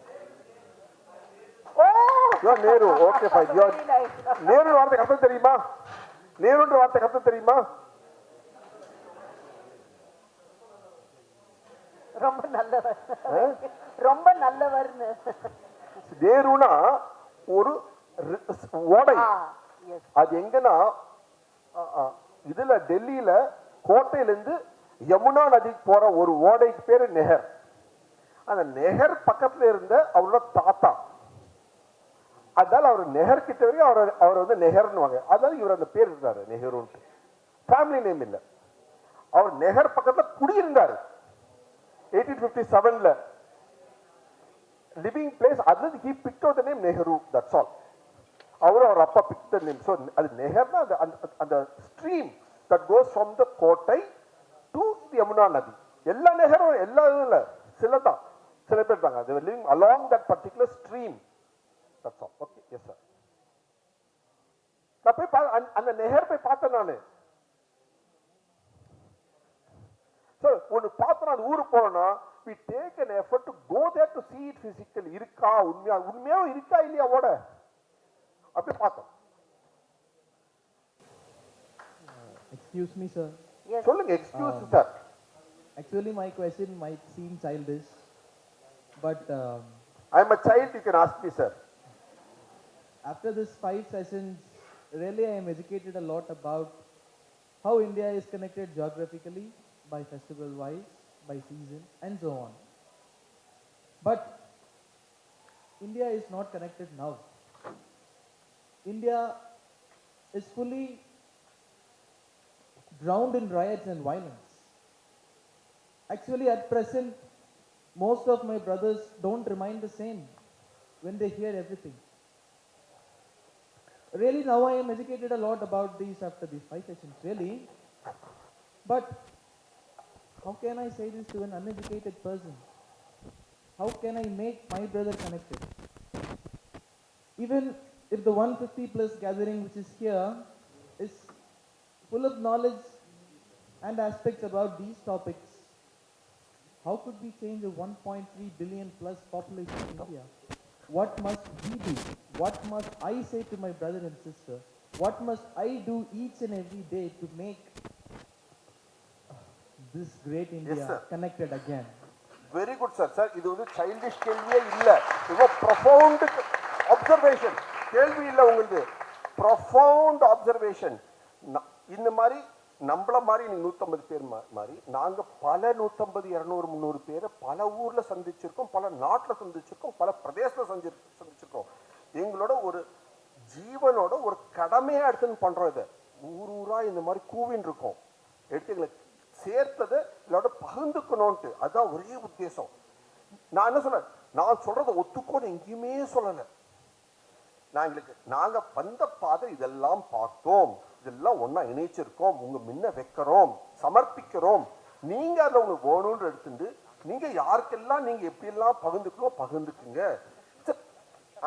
You Nehru. Okay fine. You Very nice. Nehru வார்த்தை அர்த்தம் தெரியுமா? நேருன்ற வார்த்தை அர்த்தம் தெரியுமா? ரொம்ப நல்லவர், ரொம்ப நல்லவர்னு. நேருனா ஒரு ஓடை. Yes. அது எங்கன்னா இதுல டெல்லியில கோட்டையிலிருந்து யமுனா நதிக்கு போற ஒரு ஓடைக்கு பேரு நெஹர். அந்த நெஹர் பக்கத்துல இருந்த அவரோட தாத்தா, அதனால அவர் நெஹர் கிட்ட வரைக்கும் அவர் வந்து நெஹர்னு வாங்க. அதனால இவர் அந்த பேர் இருந்தாரு நெஹருன்ட்டு. ஃபேமிலி நேம் இல்ல. அவர் நெஹர் பக்கத்துல குடியிருந்தாரு 1857ல. லிவிங் பிளேஸ், அது he picked out the name Nehru, that's all. அவர் அப்பா picked the name. So அது நெஹர்னா அந்த stream that goes from the கோட்டை to the யமுனா நதி. எல்லா நெஹரும் எல்லா இல்ல, சில பேர் தாங்க. they were living along that particular stream, that's all. Okay, yes sir. நான் போய் அந்த நெஹர் போய் பார்த்தேன் நானு. So ஒன்னு பார்த்தா அந்த ஊருக்கு போறோம்னா we take an effort to go there to see it physically. இருக்கா உண்மையா இருக்கா இல்லையா ஓட அப்படி பார்த்தோம். Excuse me, sir. Yes. சொல்லுங்க. Excuse sir. Actually, my question might seem childish, but I am a child, you can ask me, sir. after this 5 sessions, really I am educated a lot about how India is connected geographically, by festival-wise, by season, and so on. But India is not connected now. India is fully drowned in riots and violence. Actually, at present, most of my brothers don't remain the same when they hear everything. Really, now I am educated a lot about these after these 5 sessions, really. But how can I say this to an uneducated person? How can I make my brother connected? even if the 150 plus gathering which is here is full of knowledge and aspects about these topics, how could we change a 1.3 billion plus population in India? What must we do? What must I say to my brother and sister? What must I do each and every day to make this great India sir. connected again? Very good sir. Sir இது வந்து childish கேள்வியே இல்லை, ரொம்ப profound observation. கேள்வி இல்லை உங்களுக்கு, profound observation. இந்த மாதிரி நம்மள மாதிரி நீங்க 150 பேர் மாதிரி நாங்க பல 150, 200, 300 பேரை பல ஊர்ல சந்திச்சிருக்கோம், பல நாட்டில் சந்திச்சிருக்கோம், பல பிரதேசத்தில் சந்திச்சிருக்கோம். எங்களோட ஒரு ஜீவனோட ஒரு கடமையா எடுத்துன்னு பண்றோம். இதை ஊரா இந்த மாதிரி கூவின் இருக்கோம், எடுத்து எங்களை சேர்த்ததை இதோட பகிர்ந்துக்கணும்ட்டு, அதுதான் ஒரே உத்தேசம். நான் என்ன சொல்றேன், நான் சொல்றதை ஒத்துக்கோன்னு எங்கேயுமே சொல்லலை. நாங்க வந்த பாதை இதெல்லாம் பார்த்தோம், இதெல்லாம் ஒன்னா இணைச்சிருக்கோம், உங்க முன்ன வைக்கிறோம், சமர்ப்பிக்கிறோம். நீங்க அதை உங்களுக்கு வேணும்னு எடுத்துட்டு நீங்க யாருக்கெல்லாம் நீங்க எப்படி எல்லாம் பகிர்ந்துக்கணும் பகிர்ந்துக்குங்க.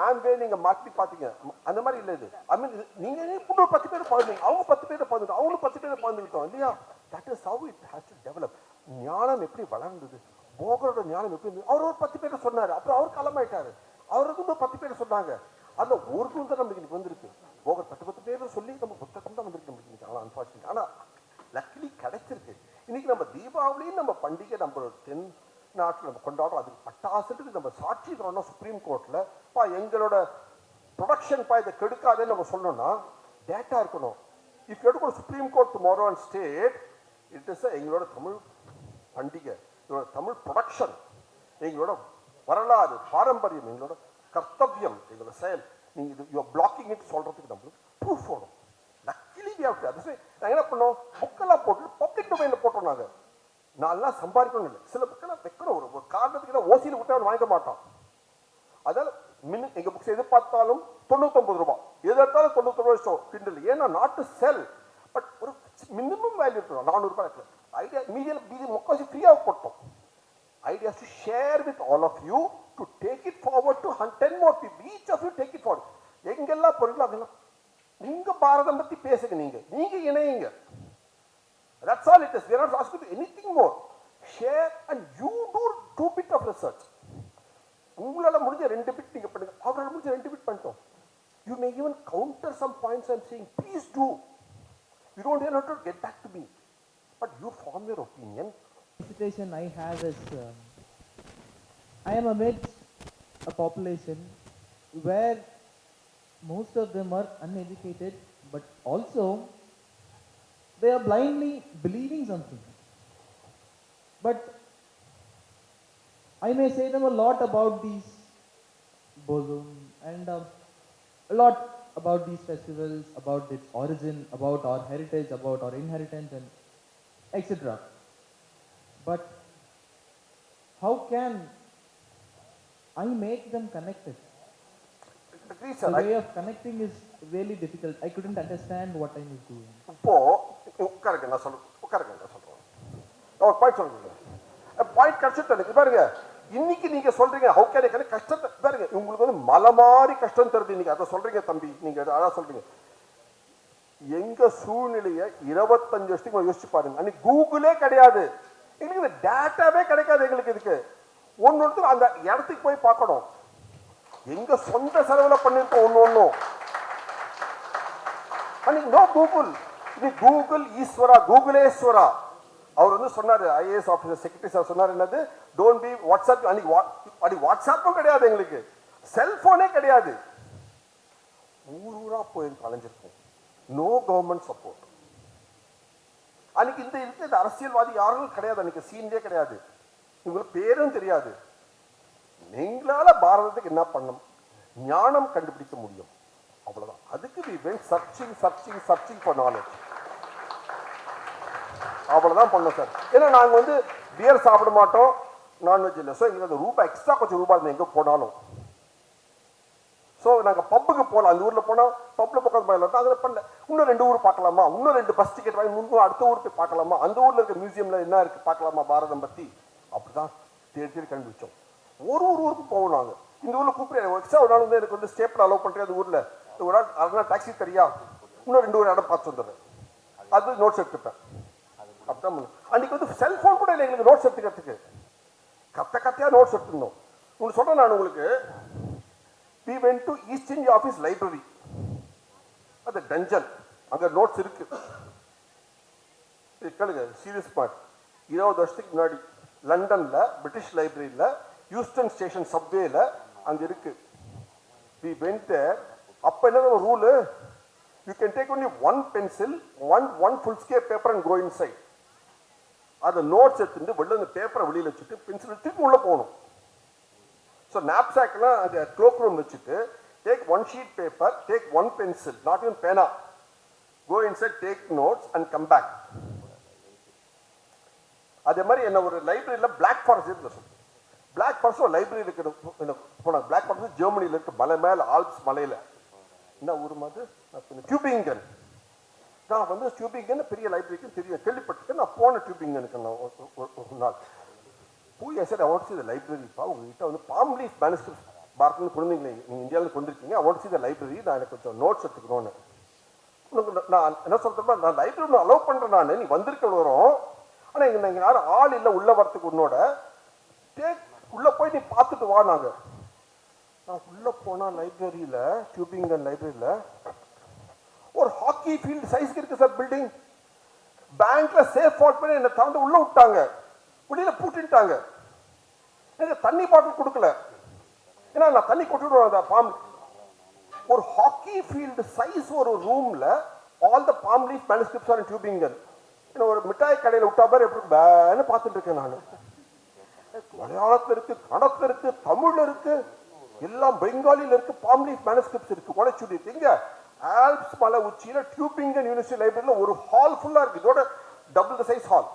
ஆம்பே நீங்க மாற்றி பாத்தீங்க, அந்த மாதிரி இல்லை. இது ஐ மீன் நீங்க 10 பேர் பகிர்ந்தீங்க, அவங்க 10 பேர் பகிர்ந்து, அவங்களும் 10 பேர் பகிர்ந்துக்கிட்டோம் இல்லையா? That is how it has to develop. ஞானம் எப்படி வளர்ந்தது, போகரோட ஞானம் எப்படி இருந்தது. அவர் ஒரு 10 பேரை சொன்னாரு, அப்புறம் அவர் களமாயிட்டாரு, அவருக்கு 10 பேர் சொன்னாங்க. அதுல ஒரு குணம் தான் நமக்கு இன்னைக்கு வந்திருக்கு. போகர் 10 பேர் சொல்லி நம்ம புத்தகம் தான் வந்திருக்கு நமக்கு இன்னைக்கு. ஆனால் அன்பார்ச்சுனேட், ஆனா லக்கிலி கிடைச்சிருக்கு. இன்னைக்கு நம்ம தீபாவளியும் நம்ம பண்டிகை நம்ம தென் நாட்டில் நம்ம கொண்டாடுறோம். அதுக்கு பட்டாசுக்கு நம்ம சாட்சி தரணும் சுப்ரீம் கோர்ட்ல. எங்களோட ப்ரொடக்ஷன் இதை கெடுக்காதேன்னு நம்ம சொல்லணும்னா டேட்டா இருக்கணும். If you go supreme court tomorrow and state it is எங்களோட தமிழ் பண்டிகை, எங்களோட தமிழ் ப்ரொடக்ஷன், எங்களோட வரலாறு பாரம்பரியம், எங்களோட கர்த்தவியம், எங்களோட செயல், நீங்க இது யூ ஆர் பிளாக்கிங் இட் சொல்றதுக்கு நம்மளுக்கு ப்ரூஃப் வேணும். Luckily we have to. நாங்கள் என்ன பண்ணோம், புக்கெல்லாம் போட்டு பப்ளிக் டொமைன்ல போட்டோம். நாங்கள் நான்லாம் சம்பாதிக்கணும் இல்லை, சில புக்கெல்லாம் வைக்கணும். ஒரு காரணத்துக்கு ஓசியில் விட்டு அவன் வாங்க மாட்டான். அதால எங்க புக்ஸ் எது பார்த்தாலும் 99 ரூபாய், எது எடுத்தாலும் 99 ரூபாய் கிண்டல். ஏன்னா நாட்டு செல், பட் ஒரு மினிமம் வேல்யூ இருக்கணும். 400 ரூபாய் இருக்கல. ஐடியா மீதி முக்காசி ஃப்ரீயாக போட்டோம். Idea is to share with all of you to take it forward to 10 more people. Each of you take it forward. எங்கெல்லாம் பொருள் அதெல்லாம் நீங்க பாரதம் பத்தி பேசுங்க, நீங்க இணையுங்க. That's all it is. We are not asking for anything more. Share and you do 2 bit of research. உங்களால முடிஞ்ச 2 bit நீங்க பண்ணுங்க, அவரால முடிஞ்ச 2 bit பண்ணிட்டோம். You may even counter some points and saying, please do. You don't have to get back to me, but you form your opinion. The situation I have is I am amidst a population where most of them are uneducated, but also they are blindly believing something. But I may say them a lot about these bosom and a lot about these festivals, about its origin, about our heritage, about our inheritance, and etc. But how can I make them connected? The way of connecting is really difficult. I couldn't understand what I was doing. இப்போ உட்காருங்க, நான் சொல்றேன். ஒரு point சொல்றேன். Point கிடைச்சிட்டு பாருங்க. இன்னைக்கு நீங்க சொல்றீங்க how can I connect, கஷ்டத்தை பாருங்க. உங்களுக்கு வந்து மலை மாதிரி கஷ்டம் தருது இன்னைக்கு. அதை சொல்றீங்க தம்பி, நீங்க அதான் சொல்றீங்க. எங்க சூழ்நிலையை 25 வருஷத்துக்கு யோசிச்சு பாருங்க. அன்னைக்கு கூகுளே கிடையாது, எங்களுக்கு இந்த டேட்டாவே கிடைக்காது. எங்களுக்கு இதுக்கு ஒன்னொருத்தர் அந்த இடத்துக்கு போய் பார்க்கணும். எங்க சொந்த செலவுல பண்ணிருக்கோம் ஒன்னும். அன்னைக்கு நோ கூகுள். இது கூகுள் ஈஸ்வரா, கூகுளேஸ்வரா. அவர் வந்து சொன்னாரு, ஐஏஎஸ் ஆஃபீஸர் செக்ரட்டரி சார் சொன்னார், என்னது டோன்ட் பி வாட்ஸ்அப். அன்னைக்கு வாட்ஸ்அப்பும் கிடையாது, எங்களுக்கு செல்போனே கிடையாது. ஊரா போயிருக்கு, அலைஞ்சிருக்கோம். No government support. அன்னைக்கு இந்த அரசியல்வாதி யாரும் கிடையாது, அன்னைக்கு சீன்லயே கிடையாது, உங்களுக்கு பேரும் தெரியாது. நீங்களால பாரதத்துக்கு என்ன பண்ணும், ஞானம் கண்டுபிடிக்க முடியும், அவ்வளவுதான். அதுக்கு we went searching for knowledge. அவ்வளவுதான் பண்ணோம் சார். ஏன்னா நாங்க வந்து பியர் சாப்பிட மாட்டோம், நான்வெஜ் இல்லை. ஸோ எங்களுக்கு அந்த ரூபாய் எக்ஸ்ட்ரா கொஞ்சம் ரூபாய் இருந்தால் எங்கே போனாலும். ஸோ நாங்கள் பப்புக்கு போகலாம், அந்த ஊரில் போனால் பப்பில் பக்கம் போயிடலாம். அதில் பண்ணல, இன்னும் 2 ஊர் பார்க்கலாமா, இன்னும் 2 பஸ் டிக்கெட் வாங்கி இன்னும் அடுத்த ஊருக்கு பார்க்கலாமா, அந்த ஊரில் இருக்க மியூசியமில் என்ன இருக்குது பார்க்கலாமா பாரதம் பற்றி. அப்படிதான் தேடி கண்டுபிடிச்சோம். ஒரு ஊருக்கு போவோம் நாங்கள். இந்த ஊரில் கூப்பிடுறேன் எக்ஸ்ட்ரா ஒரு நாள் வந்து எனக்கு வந்து ஸ்டேப்பில் அலோவ் பண்ணுறேன் அந்த ஊரில் ஒரு நாள் அரை நாள் டாக்ஸி தெரியா இன்னும் 2 ஒரு இடம் பார்த்து வந்துடுறேன் அது நோட்ஸ் எடுத்துப்பேன் அப்படிதான் அன்றைக்கி வந்து செல்ஃபோன் கூட இல்லை எங்களுக்கு நோட்ஸ் எடுத்துக்கிறதுக்கு கத்தையாக நோட்ஸ் எடுத்துருந்தோம் உங்களுக்கு சொல்கிறேன் நான் உங்களுக்கு we went to East India Office Library அது டஞ்சன் அங்கே நோட்ஸ் இருக்கு கேளுங்க சீரியஸ் பார்ட் 20 வருஷத்துக்கு முன்னாடி லண்டன்ல பிரிட்டிஷ் லைப்ரரியில் ஹியூஸ்டன் ஸ்டேஷன் சப்வேல அங்கே இருக்கு we went there அப்போ என்ன rule you can take only one pencil one full scale paper and go inside அதை நோட்ஸ் எடுத்துட்டு வெளில அந்த பேப்பரை வெளியில் வச்சுட்டு பென்சில் திருப்பி உள்ள போகணும் ஸோ நாப்சாக்னா அந்த க்ளோக் ரூம் வச்சுட்டு take 1 sheet paper take 1 pencil not even பேனா go inside take notes and come back அதே மாதிரி என்ன ஒரு லைப்ரரியில் பிளாக் ஃபாரஸ்ட் இருக்கு பிளாக் ஃபாரஸ்ட் ஒரு லைப்ரரி இருக்கிற போனாங்க பிளாக் ஃபாரஸ்ட் ஜெர்மனியில் இருக்கு மலை மேலே ஆல்ப்ஸ் மலையில் என்ன ஊர் மாதிரி டியூபிங்கன் நான் வந்து டியூபிங்கன் பெரிய லைப்ரரிக்கு தெரியும் கேள்விப்பட்டிருக்கேன் நான் போன டியூபிங்கனுக்கு நான் ஒரு நாள் போய் sir I want to see the library பா உங்ககிட்ட வந்து பாம் லீஃப் மேனுஸ்கிரிப்ட் பாரத்னு குழந்தைங்களே நீங்கள் இந்தியாவில் கொண்டிருக்கீங்க I want to see the library நான் எனக்கு கொஞ்சம் நோட்ஸ் எடுத்துக்கணும்னு உனக்கு நான் என்ன சொல்கிறேன் நான் லைப்ரரி அலோவ் பண்ணுறேன் நான் நீ வந்திருக்க வரும் ஆனால் இங்கே யாரும் ஆள் இல்லை உள்ளே வரத்துக்கு உன்னோட உள்ளே போய் நீ பார்த்துட்டு வா நாங்கள் நான் உள்ளே போனால் லைப்ரரியில் டியூபிங்கன் லைப்ரரியில் ஒரு ஹாக்கி ஃபீல்டு சைஸ்க்கு இருக்கு சார் பில்டிங் பேங்க்ல சேஃப் வாட் பண்ணி என்னை தாண்டி உள்ள விட்டாங்க வெளியில பூட்டிட்டாங்க எனக்கு தண்ணி பாட்டில் கொடுக்கல ஏன்னா நான் தண்ணி கொட்டுடுவேன் அந்த பாம் ஒரு ஹாக்கி ஃபீல்டு சைஸ் ஒரு ரூம்ல all the palm leaf manuscripts are Tubingen என்ன ஒரு மிட்டாய் கடையில் விட்டா மாதிரி எப்படி பேன்னு பார்த்துட்டு இருக்கேன் நான் மலையாளத்தில் இருக்கு கன்னடத்தில் இருக்கு தமிழ்ல இருக்கு எல்லாம் பெங்காலியில் இருக்கு பாம் லீஃப் மேனுஸ்கிரிப்ட்ஸ் இருக்கு உடச்சுடி திங்க ஆல்ப்ஸ் மலை உச்சியில டியூபிங்கன் யூனிவர்சிட்டி லைப்ரரியில் ஒரு ஹால் ஃபுல்லா இருக்கு இதோட டபுள் த சைஸ் ஹால்